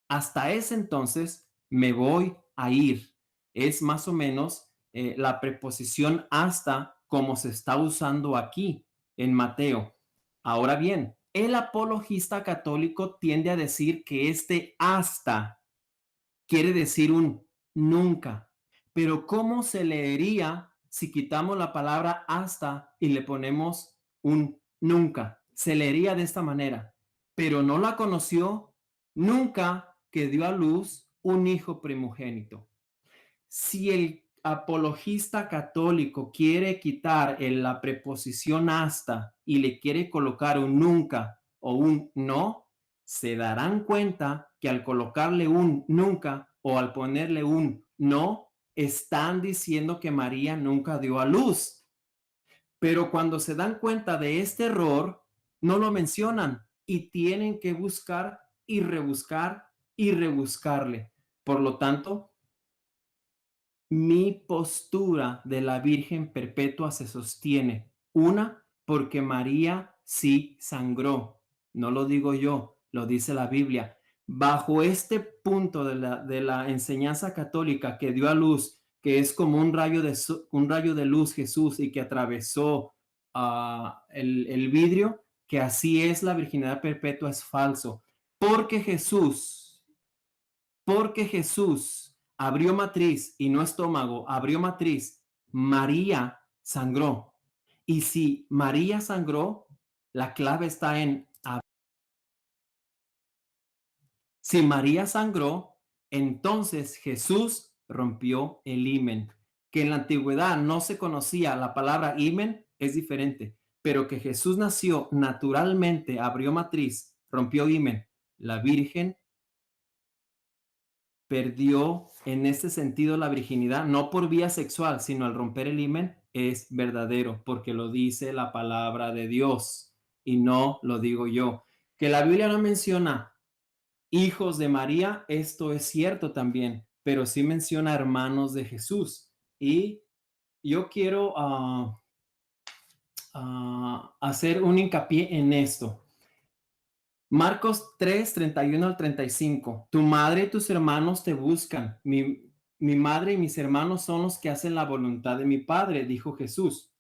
Hasta ese entonces me voy a ir. Es más o menos la preposición hasta como se está usando aquí en Mateo. Ahora bien, el apologista católico tiende a decir que este hasta quiere decir un nunca. Pero ¿cómo se leería si quitamos la palabra hasta y le ponemos un nunca? Se leería de esta manera. Pero no la conoció nunca que dio a luz un hijo primogénito. Si el apologista católico quiere quitar la preposición hasta y le quiere colocar un nunca o un no, se darán cuenta que al colocarle un nunca o al ponerle un no, están diciendo que María nunca dio a luz. Pero cuando se dan cuenta de este error, no lo mencionan y tienen que buscar y rebuscar y rebuscarle. Por lo tanto, mi postura de la Virgen Perpetua se sostiene. Una, porque María sí sangró. No lo digo yo, lo dice la Biblia. Bajo este punto de la enseñanza católica que dio a luz, que es como un rayo de luz Jesús y que atravesó el vidrio, que así es la virginidad perpetua, es falso. Porque Jesús abrió matriz y no estómago, abrió matriz, María sangró. Y si María sangró, la clave está en si María sangró, entonces Jesús rompió el himen. Que en la antigüedad no se conocía la palabra himen es diferente, pero que Jesús nació naturalmente, abrió matriz, rompió himen. La Virgen perdió en este sentido la virginidad, no por vía sexual, sino al romper el himen, es verdadero, porque lo dice la palabra de Dios y no lo digo yo. Que la Biblia no menciona hijos de María, esto es cierto también, pero sí menciona hermanos de Jesús. Y yo quiero hacer un hincapié en esto. Marcos 3, 31 al 35. Tu madre y tus hermanos te buscan. Mi madre y mis hermanos son los que hacen la voluntad de mi Padre, dijo Jesús.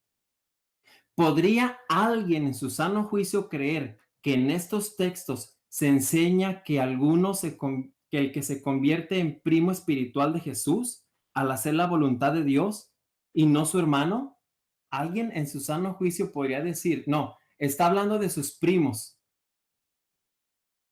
¿Podría alguien en su sano juicio creer que en estos textos se enseña que que el que se convierte en primo espiritual de Jesús al hacer la voluntad de Dios y no su hermano? ¿Alguien en su sano juicio podría decir, no, está hablando de sus primos?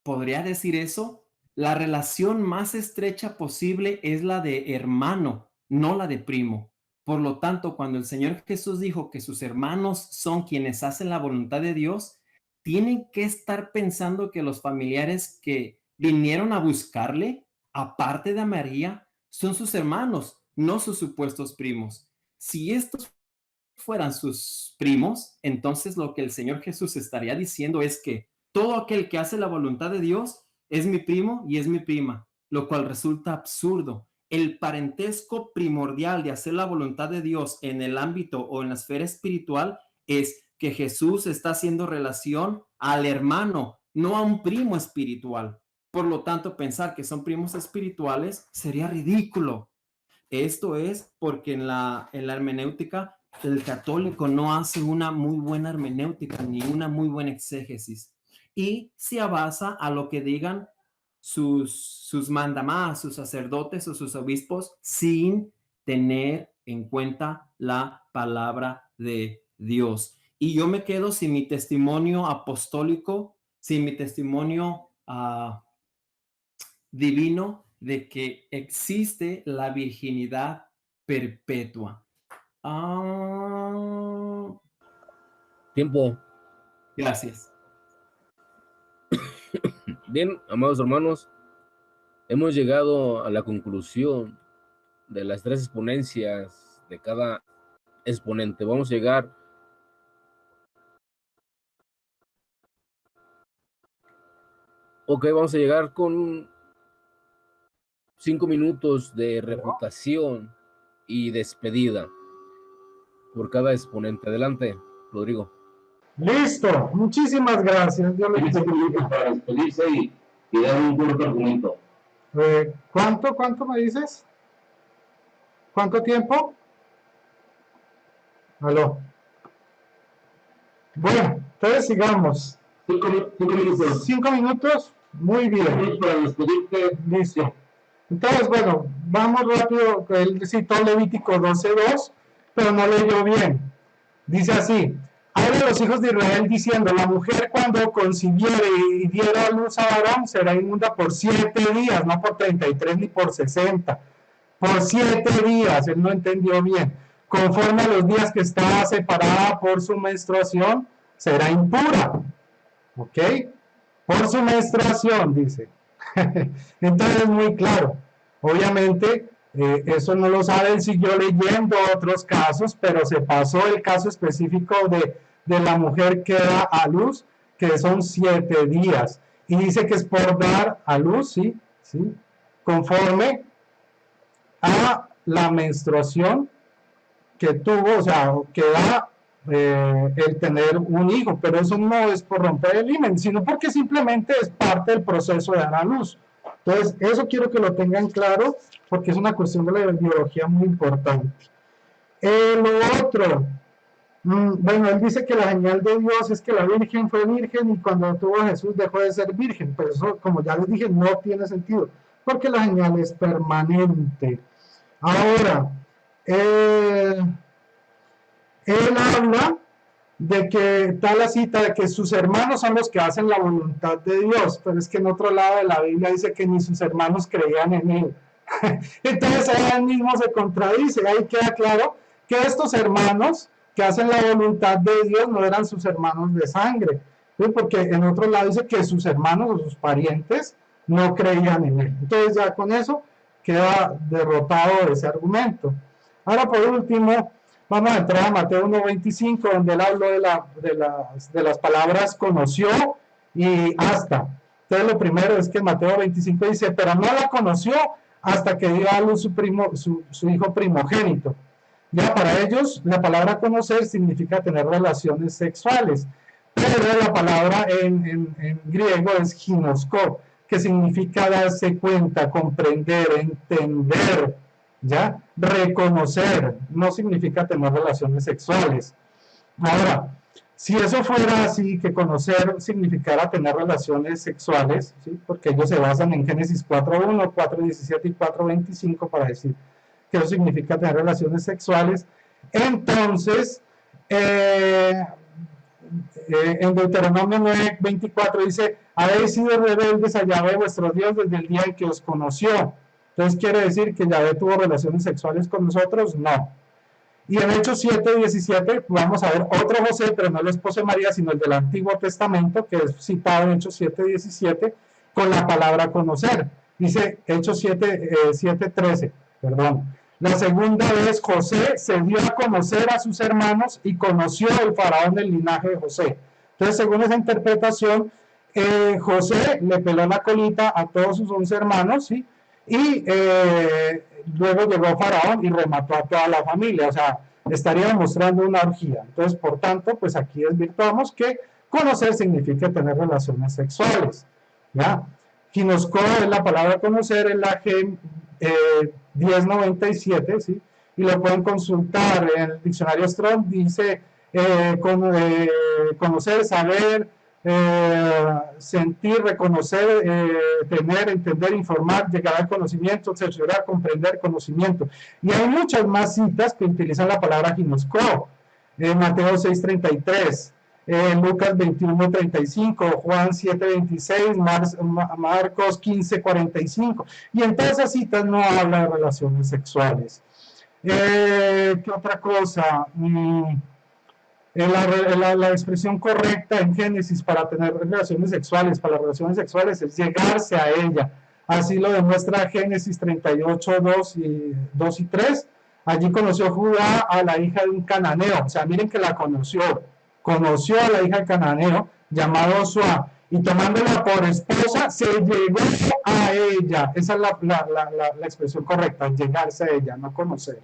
¿Podría decir eso? La relación más estrecha posible es la de hermano, no la de primo. Por lo tanto, cuando el Señor Jesús dijo que sus hermanos son quienes hacen la voluntad de Dios, tienen que estar pensando que los familiares que vinieron a buscarle, aparte de María, son sus hermanos, no sus supuestos primos. Si estos fueran sus primos, entonces lo que el Señor Jesús estaría diciendo es que todo aquel que hace la voluntad de Dios es mi primo y es mi prima, lo cual resulta absurdo. El parentesco primordial de hacer la voluntad de Dios en el ámbito o en la esfera espiritual es que Jesús está haciendo relación al hermano, no a un primo espiritual. Por lo tanto, pensar que son primos espirituales sería ridículo. Esto es porque en la hermenéutica el católico no hace una muy buena hermenéutica ni una muy buena exégesis y se basa a lo que digan sus mandamás, sus sacerdotes o sus obispos sin tener en cuenta la palabra de Dios. Y yo me quedo sin mi testimonio apostólico, sin mi testimonio divino de que existe la virginidad perpetua. Tiempo. Gracias. Bien, amados hermanos, hemos llegado a la conclusión de las 3 exponencias de cada exponente. Vamos a llegar Ok, vamos a llegar con 5 minutos de reputación y despedida por cada exponente. Adelante, Rodrigo. Listo, muchísimas gracias. Dios le Tiene 5 bendiga. minutos para despedirse y dar un corto argumento. ¿Cuánto me dices? ¿Cuánto tiempo? Aló. Bueno, entonces sigamos. 5 minutos. 5 minutos, muy bien. Para despedirte. Listo. Entonces, bueno, vamos rápido. Él citó Levítico 12:2, pero no leyó bien. Dice así: habla a los hijos de Israel diciendo: la mujer cuando concibiere y diera a luz a varón será inmunda por 7 días, no por 33 ni por 60. Por 7 días, él no entendió bien. Conforme a los días que está separada por su menstruación, será impura. ¿Ok? Por su menstruación, dice. Entonces es muy claro. Obviamente, eso no lo sabe, él siguió leyendo otros casos, pero se pasó el caso específico de la mujer que da a luz, que son 7 días. Y dice que es por dar a luz, ¿sí? ¿Sí? Conforme a la menstruación que tuvo, o sea, que da el tener un hijo, pero eso no es por romper el himen, sino porque simplemente es parte del proceso de dar a luz. Entonces, eso quiero que lo tengan claro, porque es una cuestión de la biología muy importante. Lo otro, bueno, él dice que la señal de Dios es que la Virgen fue virgen y cuando tuvo a Jesús dejó de ser virgen, pero eso, como ya les dije, no tiene sentido, porque la señal es permanente. Ahora, él habla de que está la cita de que sus hermanos son los que hacen la voluntad de Dios, pero es que en otro lado de la Biblia dice que ni sus hermanos creían en él. Entonces ahí mismo se contradice, ahí queda claro que estos hermanos que hacen la voluntad de Dios no eran sus hermanos de sangre, ¿sí? Porque en otro lado dice que sus hermanos o sus parientes no creían en él. Entonces ya con eso queda derrotado ese argumento. Ahora por último, vamos a entrar a Mateo 1:25, donde él habló de las palabras conoció y hasta. Entonces lo primero es que Mateo 25 dice, pero no la conoció hasta que dio a luz su hijo primogénito. Ya para ellos la palabra conocer significa tener relaciones sexuales, pero la palabra en griego es ginosko, que significa darse cuenta, comprender, entender, ¿ya? Reconocer, no significa tener relaciones sexuales. Ahora, si eso fuera así, que conocer significara tener relaciones sexuales, ¿sí? Porque ellos se basan en Génesis 4:1, 4:17 y 4:25 para decir que eso significa tener relaciones sexuales, entonces en Deuteronomio 9:24 dice, habéis sido rebeldes a Yahvé vuestro Dios desde el día en que os conoció. Entonces quiere decir que Yahvé tuvo relaciones sexuales con nosotros, no. Y en Hechos 7:17 vamos a ver otro José, pero no el esposo de María, sino el del Antiguo Testamento, que es citado en Hechos 7:17 con la palabra conocer. Dice Hechos 7:13, perdón. La segunda vez José se dio a conocer a sus hermanos y conoció el faraón del linaje de José. Entonces, según esa interpretación, José le peló la colita a todos sus 11 hermanos, ¿sí? Y luego llegó Faraón y remató a toda la familia, o sea, estaría mostrando una orgía. Entonces, por tanto, pues aquí desvirtuamos que conocer significa tener relaciones sexuales, ¿ya? Ginosko es la palabra conocer, es la G 1097, ¿sí? Y lo pueden consultar en el diccionario Strong, dice conocer, saber, sentir, reconocer, tener, entender, informar, llegar al conocimiento, cerciorar, comprender, conocimiento. Y hay muchas más citas que utilizan la palabra ginosko. Mateo 6:33, Lucas 21:35, Juan 7:26, Marcos 15:45. Y en todas esas citas no habla de relaciones sexuales. ¿Qué otra cosa? La expresión correcta en Génesis para tener relaciones sexuales, para las relaciones sexuales, es llegarse a ella. Así lo demuestra Génesis 38:2 y 3. Allí conoció Judá a la hija de un cananeo. O sea, miren que la conoció a la hija del cananeo, llamado Osua, y tomándola por esposa, se llegó a ella. Esa es la expresión correcta, llegarse a ella, no conocer.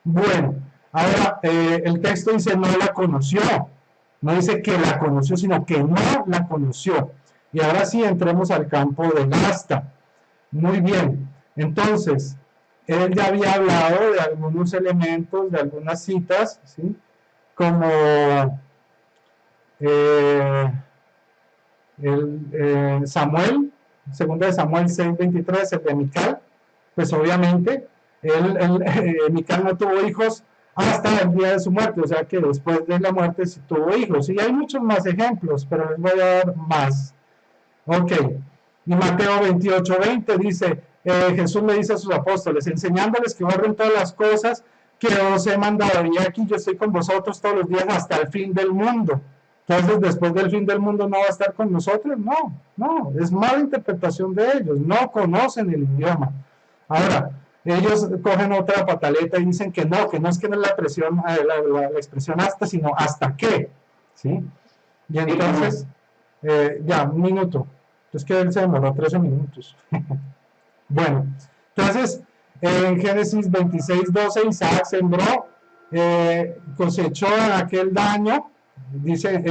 Bueno, ahora el texto dice no la conoció, no dice que la conoció, sino que no la conoció. Y ahora sí entremos al campo del hasta. Muy bien, entonces, él ya había hablado de algunos elementos, de algunas citas, ¿sí? Como Samuel, segunda de Samuel 6:23, el de Mical, pues obviamente, Mical no tuvo hijos hasta el día de su muerte, o sea que después de la muerte sí tuvo hijos, y hay muchos más ejemplos, pero les voy a dar más. Ok, y Mateo 28:20 dice, Jesús le dice a sus apóstoles, enseñándoles que guarden todas las cosas que os he mandado, y aquí yo estoy con vosotros todos los días hasta el fin del mundo. Entonces, después del fin del mundo, ¿no va a estar con nosotros? No, es mala interpretación de ellos, no conocen el idioma. Ahora, ellos cogen otra pataleta y dicen que no es que no es la expresión hasta, sino hasta qué, ¿sí? Y entonces, ya, un minuto. Es que él se demoró 13 minutos. Bueno, entonces, en Génesis 26:12, Isaac sembró, cosechó en aquel daño, dice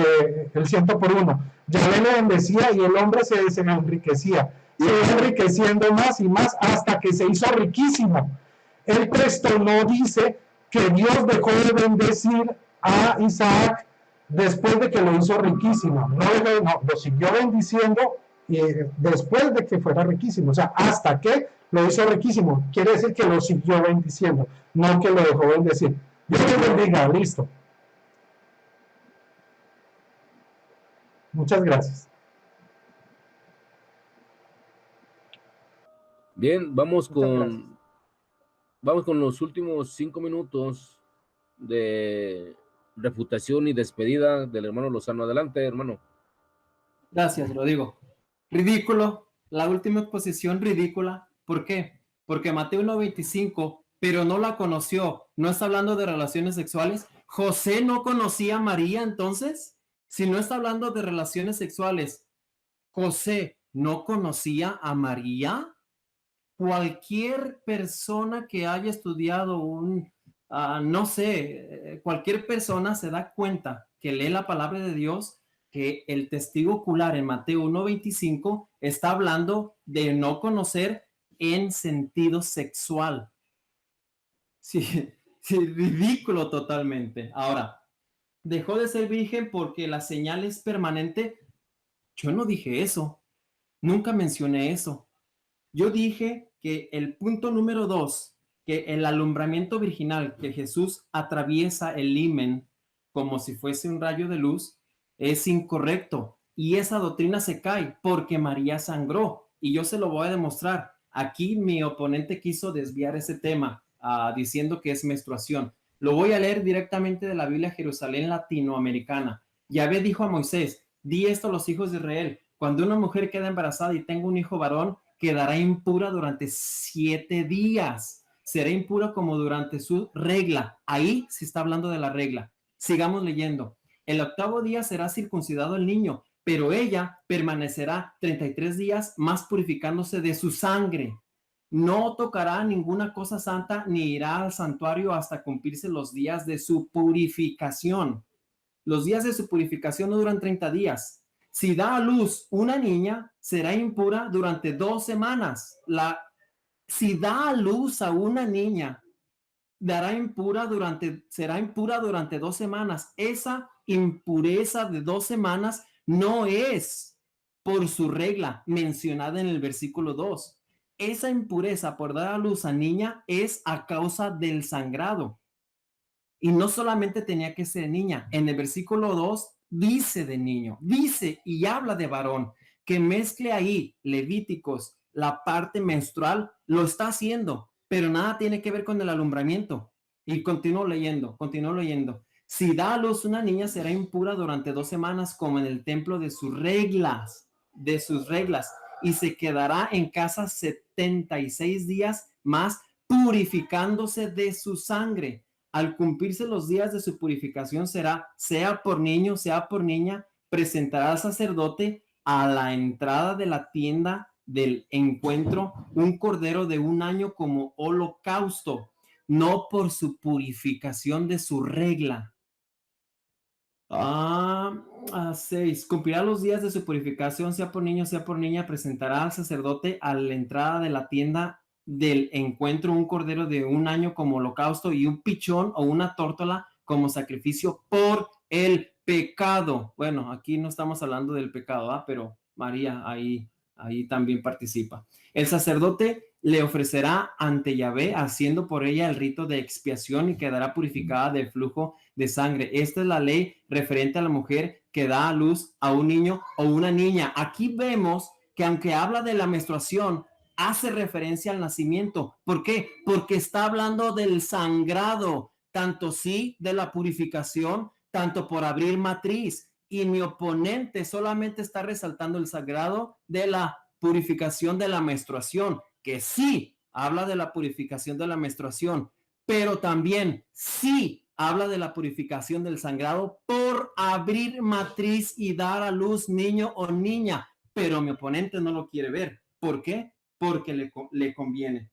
el 100 por 1. Yahvé le bendecía y el hombre se enriquecía, se iba enriqueciendo más y más hasta que se hizo riquísimo. El texto no dice que Dios dejó de bendecir a Isaac después de que lo hizo riquísimo. No, lo siguió bendiciendo después de que fuera riquísimo, o sea, hasta que lo hizo riquísimo. Quiere decir que lo siguió bendiciendo, no que lo dejó bendecir. Dios te bendiga, listo. Muchas gracias. Bien, vamos con los últimos 5 minutos de refutación y despedida del hermano Lozano. Adelante, hermano. Gracias, Rodrigo. Ridículo, la última exposición ridícula. ¿Por qué? Porque Mateo 1:25, pero no la conoció. ¿No está hablando de relaciones sexuales? ¿José no conocía a María entonces? Si no está hablando de relaciones sexuales, ¿José no conocía a María? Cualquier persona que haya estudiado no sé, cualquier persona se da cuenta que lee la palabra de Dios, que el testigo ocular en Mateo 1:25 está hablando de no conocer en sentido sexual. Sí, ridículo totalmente. Ahora, dejó de ser virgen porque la señal es permanente. Yo no dije eso. Nunca mencioné eso. Yo dije que el punto número 2, que el alumbramiento virginal, que Jesús atraviesa el himen como si fuese un rayo de luz, es incorrecto. Y esa doctrina se cae porque María sangró. Y yo se lo voy a demostrar. Aquí mi oponente quiso desviar ese tema diciendo que es menstruación. Lo voy a leer directamente de la Biblia Jerusalén latinoamericana. Yahvé dijo a Moisés, di esto a los hijos de Israel. Cuando una mujer queda embarazada y tenga un hijo varón, quedará impura durante 7 días. Será impura como durante su regla. Ahí se está hablando de la regla. Sigamos leyendo. El 8º día será circuncidado el niño, pero ella permanecerá 33 días más purificándose de su sangre. No tocará ninguna cosa santa ni irá al santuario hasta cumplirse los días de su purificación. Los días de su purificación no duran 30 días. Si da a luz una niña, será impura durante 2 semanas. Si da a luz a una niña, será impura durante 2 semanas. Esa impureza de 2 semanas no es por su regla mencionada en el versículo 2. Esa impureza por dar a luz a niña es a causa del sangrado. Y no solamente tenía que ser niña. En el versículo 2 dice de niño, dice y habla de varón, que mezcle ahí Levíticos, la parte menstrual, lo está haciendo, pero nada tiene que ver con el alumbramiento. Y continúo leyendo. Si da a luz una niña, será impura durante 2 semanas, como en el templo de sus reglas, y se quedará en casa 76 días más, purificándose de su sangre. Al cumplirse los días de su purificación será, sea por niño, sea por niña, presentará al sacerdote a la entrada de la tienda del encuentro un cordero de 1 año como holocausto, no por su purificación de su regla. 6. Cumplirá los días de su purificación, sea por niño, sea por niña, presentará al sacerdote a la entrada de la tienda del encuentro un cordero de 1 año como holocausto y un pichón o una tórtola como sacrificio por el pecado. Bueno, aquí no estamos hablando del pecado, ¿eh? Pero María ahí también participa. El sacerdote le ofrecerá ante Yahvé, haciendo por ella el rito de expiación y quedará purificada del flujo de sangre. Esta es la ley referente a la mujer que da a luz a un niño o una niña. Aquí vemos que aunque habla de la menstruación, hace referencia al nacimiento. ¿Por qué? Porque está hablando del sangrado, tanto sí de la purificación, tanto por abrir matriz. Y mi oponente solamente está resaltando el sagrado de la purificación de la menstruación, que sí habla de la purificación de la menstruación, pero también sí habla de la purificación del sangrado por abrir matriz y dar a luz niño o niña, pero mi oponente no lo quiere ver. ¿Por qué? Porque le conviene.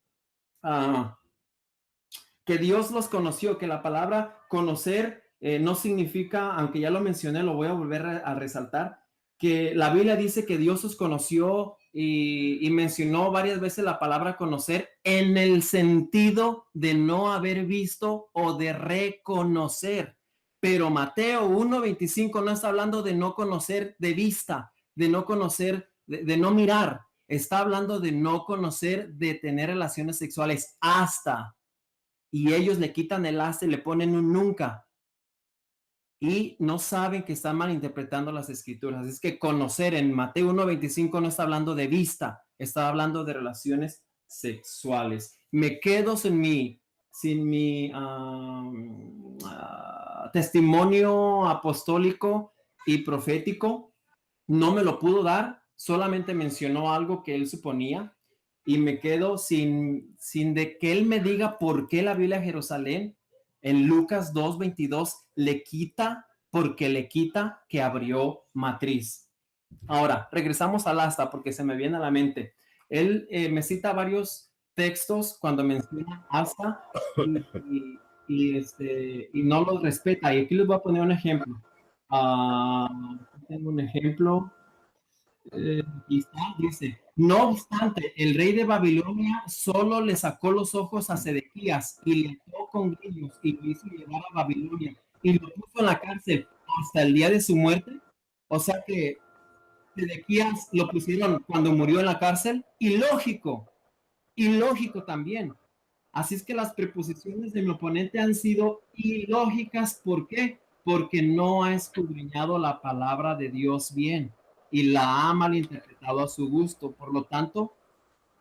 Que Dios los conoció, que la palabra conocer no significa, aunque ya lo mencioné, lo voy a volver a resaltar, que la Biblia dice que Dios os conoció y mencionó varias veces la palabra conocer en el sentido de no haber visto o de reconocer. Pero Mateo 1:25 no está hablando de no conocer de vista, de no conocer, de no mirar. Está hablando de no conocer, de tener relaciones sexuales hasta. Y ellos le quitan el hasta y le ponen un nunca. Y no saben que están malinterpretando las escrituras. Es que conocer en Mateo 1:25 no está hablando de vista, está hablando de relaciones sexuales. Me quedo sin mi testimonio apostólico y profético. No me lo pudo dar, solamente mencionó algo que él suponía. Y me quedo sin de que él me diga por qué la Biblia de Jerusalén en Lucas 2:22 le quita, porque le quita que abrió matriz. Ahora, regresamos al asta porque se me viene a la mente. Él me cita varios textos cuando menciona asta y no los respeta. Y aquí les voy a poner un ejemplo. Tengo un ejemplo. Dice, no obstante, el rey de Babilonia solo le sacó los ojos a Sedequías y le ató con grillos y lo hizo llevar a Babilonia y lo puso en la cárcel hasta el día de su muerte. O sea que Sedequías lo pusieron cuando murió en la cárcel. Ilógico también. Así es que las preposiciones de mi oponente han sido ilógicas. ¿Por qué? Porque no ha escudriñado la palabra de Dios bien y la ha malinterpretado a su gusto. Por lo tanto,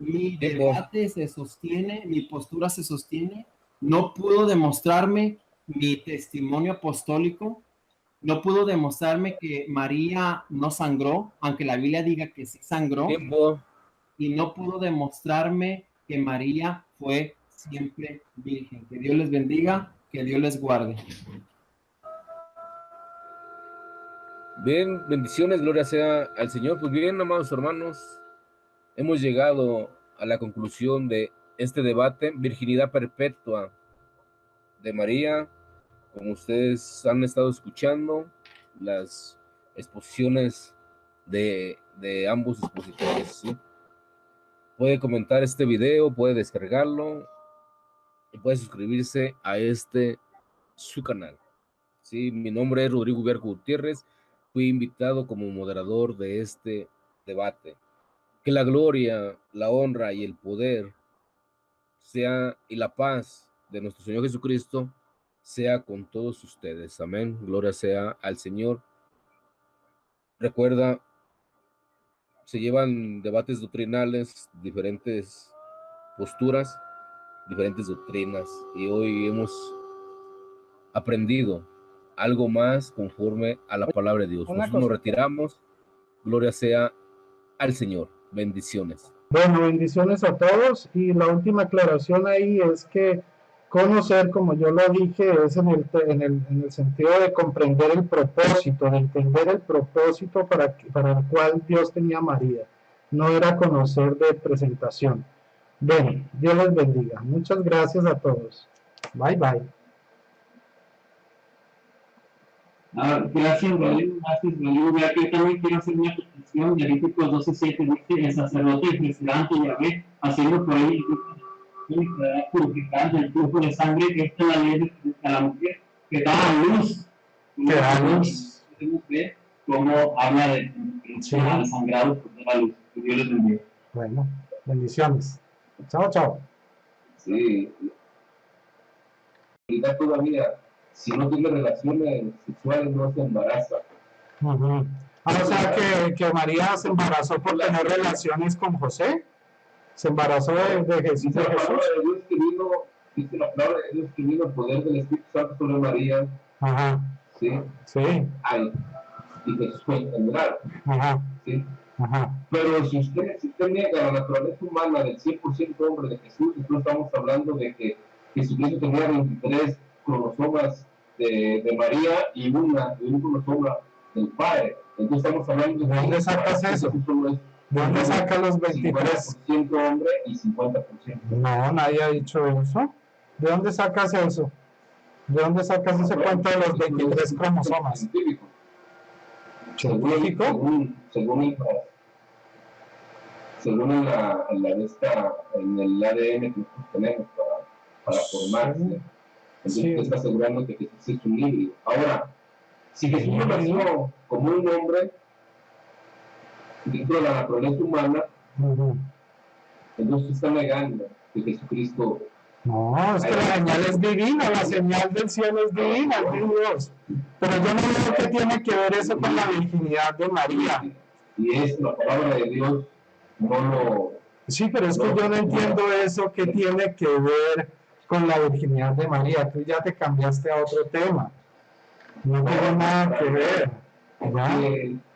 mi debate se sostiene, mi postura se sostiene. No pudo demostrarme mi testimonio apostólico, no pudo demostrarme que María no sangró, aunque la Biblia diga que sí sangró. Y no pudo demostrarme que María fue siempre virgen. Que Dios les bendiga, que Dios les guarde. Bien, bendiciones, gloria sea al Señor. Pues bien, amados hermanos, hemos llegado a la conclusión de este debate, virginidad perpetua de María. Como ustedes han estado escuchando, las exposiciones de ambos expositores, ¿sí? Puede comentar este video, puede descargarlo y puede suscribirse a su canal. Sí, mi nombre es Rodrigo Huberco Gutiérrez. Fui invitado como moderador de este debate. Que la gloria, la honra y el poder y la paz de nuestro Señor Jesucristo sea con todos ustedes. Amén. Gloria sea al Señor. Recuerda, se llevan debates doctrinales, diferentes posturas, diferentes doctrinas, y hoy hemos aprendido algo más conforme a la palabra de Dios. Nosotros nos retiramos. Gloria sea al Señor. Bendiciones. Bueno, bendiciones a todos. Y la última aclaración ahí es que Conocer, como yo lo dije, es en el sentido de comprender el propósito, de entender el propósito para el cual Dios tenía a María. No era conocer de presentación. Bueno, Dios les bendiga. Muchas gracias a todos. Bye, bye. Gracias, Rodrigo. Vea que también quiero hacer una petición. Levíticos 12:7 dice: el sacerdote ofrecerá ante Yahvé, haciendo por él y quedará purificado del flujo de sangre. Esta es la ley de la mujer que da luz. Que da luz. Podemos ver cómo habla de al sangrado por la luz. Que Dios les bendiga. Bueno, bendiciones. Chao, chao. Sí. Y todavía, si no tiene relaciones sexuales, no se embaraza. O sea que María se embarazó por tener relaciones con José. Se embarazó de Jesús. Dice la palabra de Dios que vino, dice la palabra de Dios que vino el poder del Espíritu Santo sobre María. Ajá. Sí. Sí. Ay, y Jesús fue engendrado. Ajá. Sí. Ajá. Pero si usted niega la naturaleza humana del 100% hombre de Jesús, entonces estamos hablando de que Jesucristo tenía 23 cromosomas de María y un cromosoma del Padre. Entonces estamos hablando ¿De dónde sacas eso? ¿De dónde sacas los 23? 50% hombre y 50%. No, nadie ha dicho eso. ¿De dónde sacas eso? ¿De dónde sacas ese cuento de los 23 cromosomas? Científico. ¿Científico? Según en el ADN que nosotros tenemos para formarse. Entonces usted está asegurando que Jesús es un híbrido. Ahora, si Jesús nació como un hombre dentro de la naturaleza humana, entonces está negando que Jesucristo... No, es que la señal es divina, la señal del cielo es divina, es de Dios. Pero yo no veo qué tiene que ver eso con la virginidad de María. Y es la palabra de Dios, no lo... Sí, pero es que yo no entiendo eso que tiene que ver con la virginidad de María. Tú ya te cambiaste a otro tema. No tiene nada que ver. ¿Ya?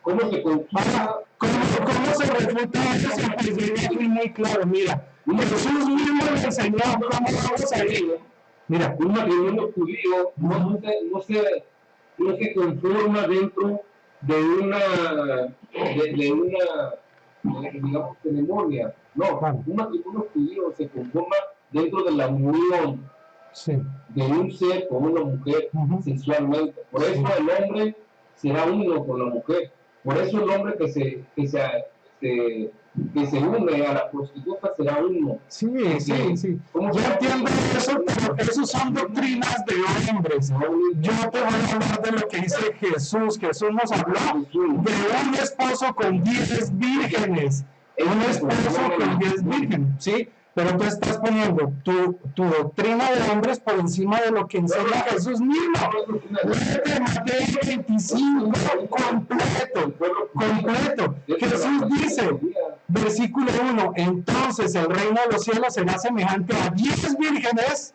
¿Cómo se conquista? ¿Cómo se refuta eso? Es muy claro. Mira, Jesús mismo le enseñó cómo vamos a ir. Mira, un matrimonio judío no se conforma dentro de una digamos, ceremonia. No, un matrimonio judío se conforma dentro de la unión de un ser con una mujer sexualmente. Por eso el hombre será uno con la mujer. Por eso el hombre que se une a la prostituta será uno. Sí. Yo entiendo eso, pero eso son doctrinas de hombres. Yo te voy a hablar de lo que dice Jesús. Jesús nos habló de un esposo con 10 vírgenes. Un esposo con 10 vírgenes, ¿sí? Pero tú estás poniendo tu doctrina de hombres por encima de lo que enseña Jesús mismo. Léete Mateo 25 completo. Jesús dice, versículo 1, entonces el reino de los cielos será semejante a 10 vírgenes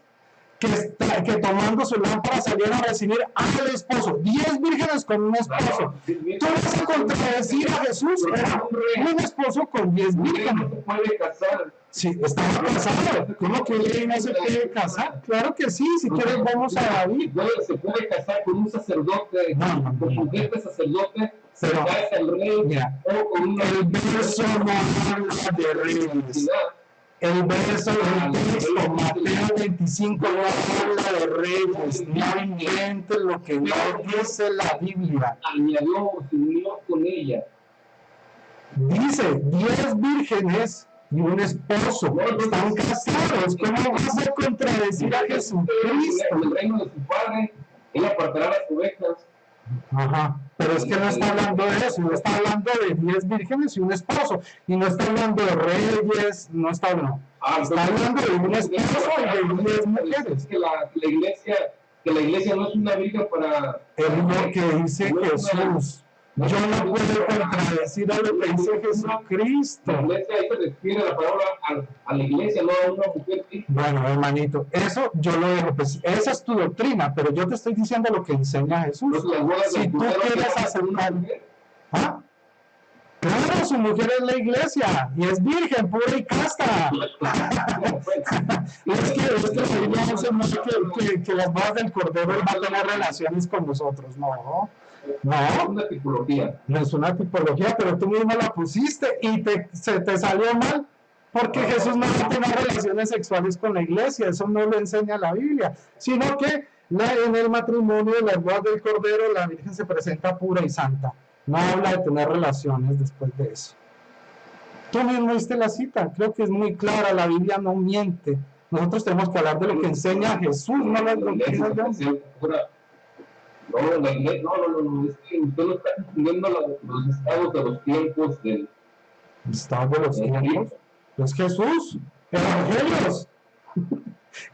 que tomando su lámpara salieron a recibir al esposo. 10 vírgenes con un esposo. ¿Tú vas a contradecir a Jesús? Era un esposo con 10 vírgenes. No se puede casar. Sí, estaba casado. ¿Cómo que él no se puede casar? Claro que sí, si quieres vamos a David. Se puede casar con un sacerdote, con su jefe sacerdote, se casa el rey, o con una... El verso no habla de reyes. El verso del texto, Mateo 25, no habla de reyes, no inventes lo que no dice la Biblia. Añadió, se unió con ella. Dice, 10 vírgenes y un esposo están casados. ¿Cómo vas a contradecir a Jesucristo? En el reino de su padre, él apartará las ovejas. Ajá, pero es que no está hablando de eso, no está hablando de 10 vírgenes y un esposo, y no está hablando de reyes, no está hablando, está hablando de un esposo y de 10 mujeres. Que la iglesia no es una virgen para... Es lo que dice Jesús. Yo no puedo contradecir a lo que dice Jesucristo. La iglesia ahí se refiere a la palabra a la iglesia, no a una mujer. Bueno, hermanito, eso yo lo dejo, pues esa es tu doctrina, pero yo te estoy diciendo lo que enseña Jesús. Si tú quieres aceptar... ¿Ah? Claro, No, su mujer es la iglesia y es virgen, pura y casta. es que la Biblia dice mucho que las bodas del Cordero él va a tener relaciones con nosotros. No. Es una tipología. No es una tipología, pero tú mismo la pusiste y se te salió mal. Porque Jesús no va a tener relaciones sexuales con la iglesia, eso no lo enseña la Biblia, sino que en el matrimonio, en las bodas del Cordero, la Virgen se presenta pura y santa. No habla de tener relaciones después de eso. Tú mismo viste la cita, creo que es muy clara, la Biblia no miente. Nosotros tenemos que hablar de lo que enseña Jesús, no las doctrinas de hombre. No, es que usted no está entendiendo los estados de los tiempos del... ¿Estados de los tiempos? Es Jesús, evangelios.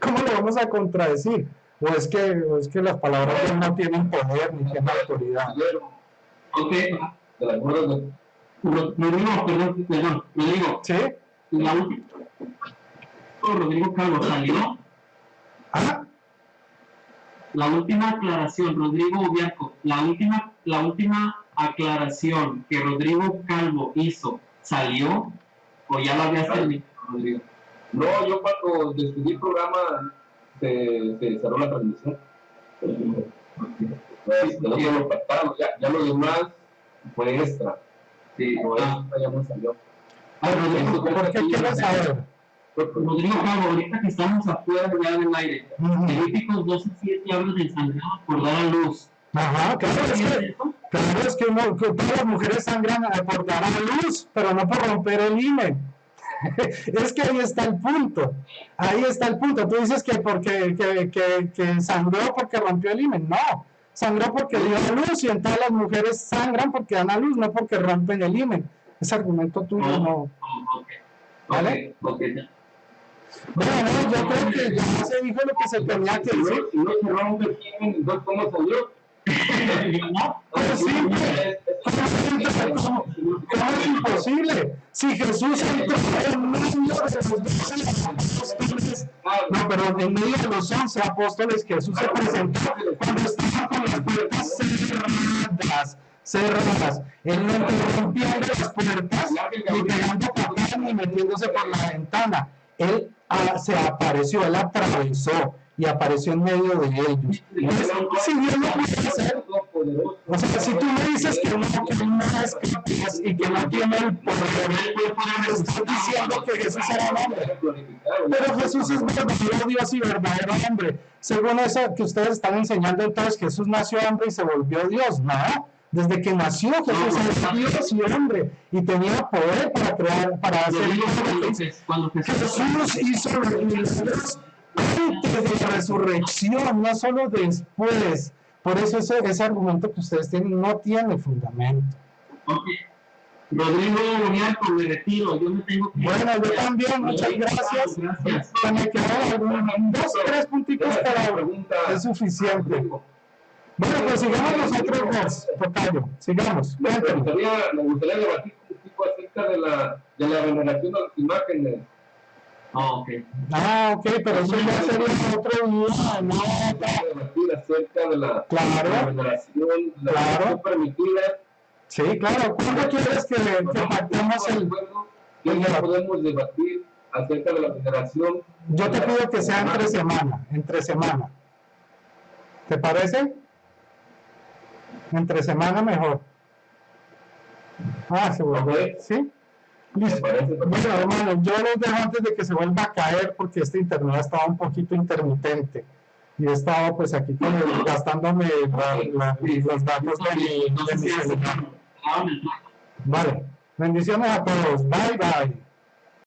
¿Cómo lo vamos a contradecir? ¿O es que las palabras de él no tienen poder ni tienen autoridad? Ok, De las bodas de... Rodrigo, ¿Sí? la última, Rodrigo Calvo salió. ¿Ah? La última aclaración, Rodrigo Ubiaco, la última aclaración que Rodrigo Calvo hizo, ¿salió o ya lo habías terminado, Rodrigo? No, yo cuando decidí el programa se cerró la transmisión. No solo pactaron, ya lo demás fue extra. Sí, no, ya no salió. Rodrigo, ¿por qué quieres saber? Rodrigo Calvo, ahorita que estamos afuera ya del aire, Levíticos 12:7 habla de sangrado por dar a luz. Ajá, claro, es que todas las mujeres sangran por dar a luz, pero no por romper el himen. Es que ahí está el punto. Tú dices que que sangró porque rompió el himen. No, sangró porque dio a luz y en todas las mujeres sangran porque dan a luz, no porque rompen el himen. Ese argumento tuyo no. ¿Vale? Bueno, yo creo que ya se dijo lo que se tenía que decir. Si no se rompe el himen, entonces ¿cómo salió? ¿Cómo es imposible? Si Jesús entró en medio de los 12 apóstoles, no, perdón, en medio de los 11 apóstoles, Jesús se presentó cuando estaba con las puertas cerradas. Él no entró rompiendo las puertas, ni pegando papel, ni metiéndose por la ventana. Él se apareció, él atravesó y apareció en medio de ellos. Entonces, si Dios lo puede hacer, o sea, si tú me dices que no es capaz y que no tiene el poder, estás diciendo que Jesús era un hombre. Pero Jesús es verdadero Dios y verdadero hombre. Según eso que ustedes están enseñando, entonces Jesús nació hombre y se volvió Dios. No. Desde que nació Jesús era Dios y hombre y tenía poder para crear, para hacer Jesús hizo los milagros antes de la resurrección, no solo después. Por eso ese argumento que ustedes tienen no tiene fundamento. Rodrigo Ubiaco, me retiro, yo me tengo que... Bueno, yo también, muchas gracias. Se me quedaron 2 o 3 puntitos cada uno. Es suficiente. Bueno, pues sigamos nosotros dos, Tocayo, sigamos. Me gustaría debatir un poco acerca de la veneración a las imágenes. Ok, pero eso ya sería otro día, ¿no? Debatir acerca de la veneración, la veneración permitida. Sí, claro. ¿Cuándo quieres que pactemos el...? Ya podemos debatir acerca de la veneración. Yo te pido que sea entre semana. ¿Te parece? Entre semana mejor. Se volvió. Okay. ¿Sí? Listo. Bueno, hermano, yo los dejo antes de que se vuelva a caer porque este internet ha estado un poquito intermitente. Y he estado pues aquí gastándome los datos de mi celular. Vale. Bendiciones a todos. Bye, bye.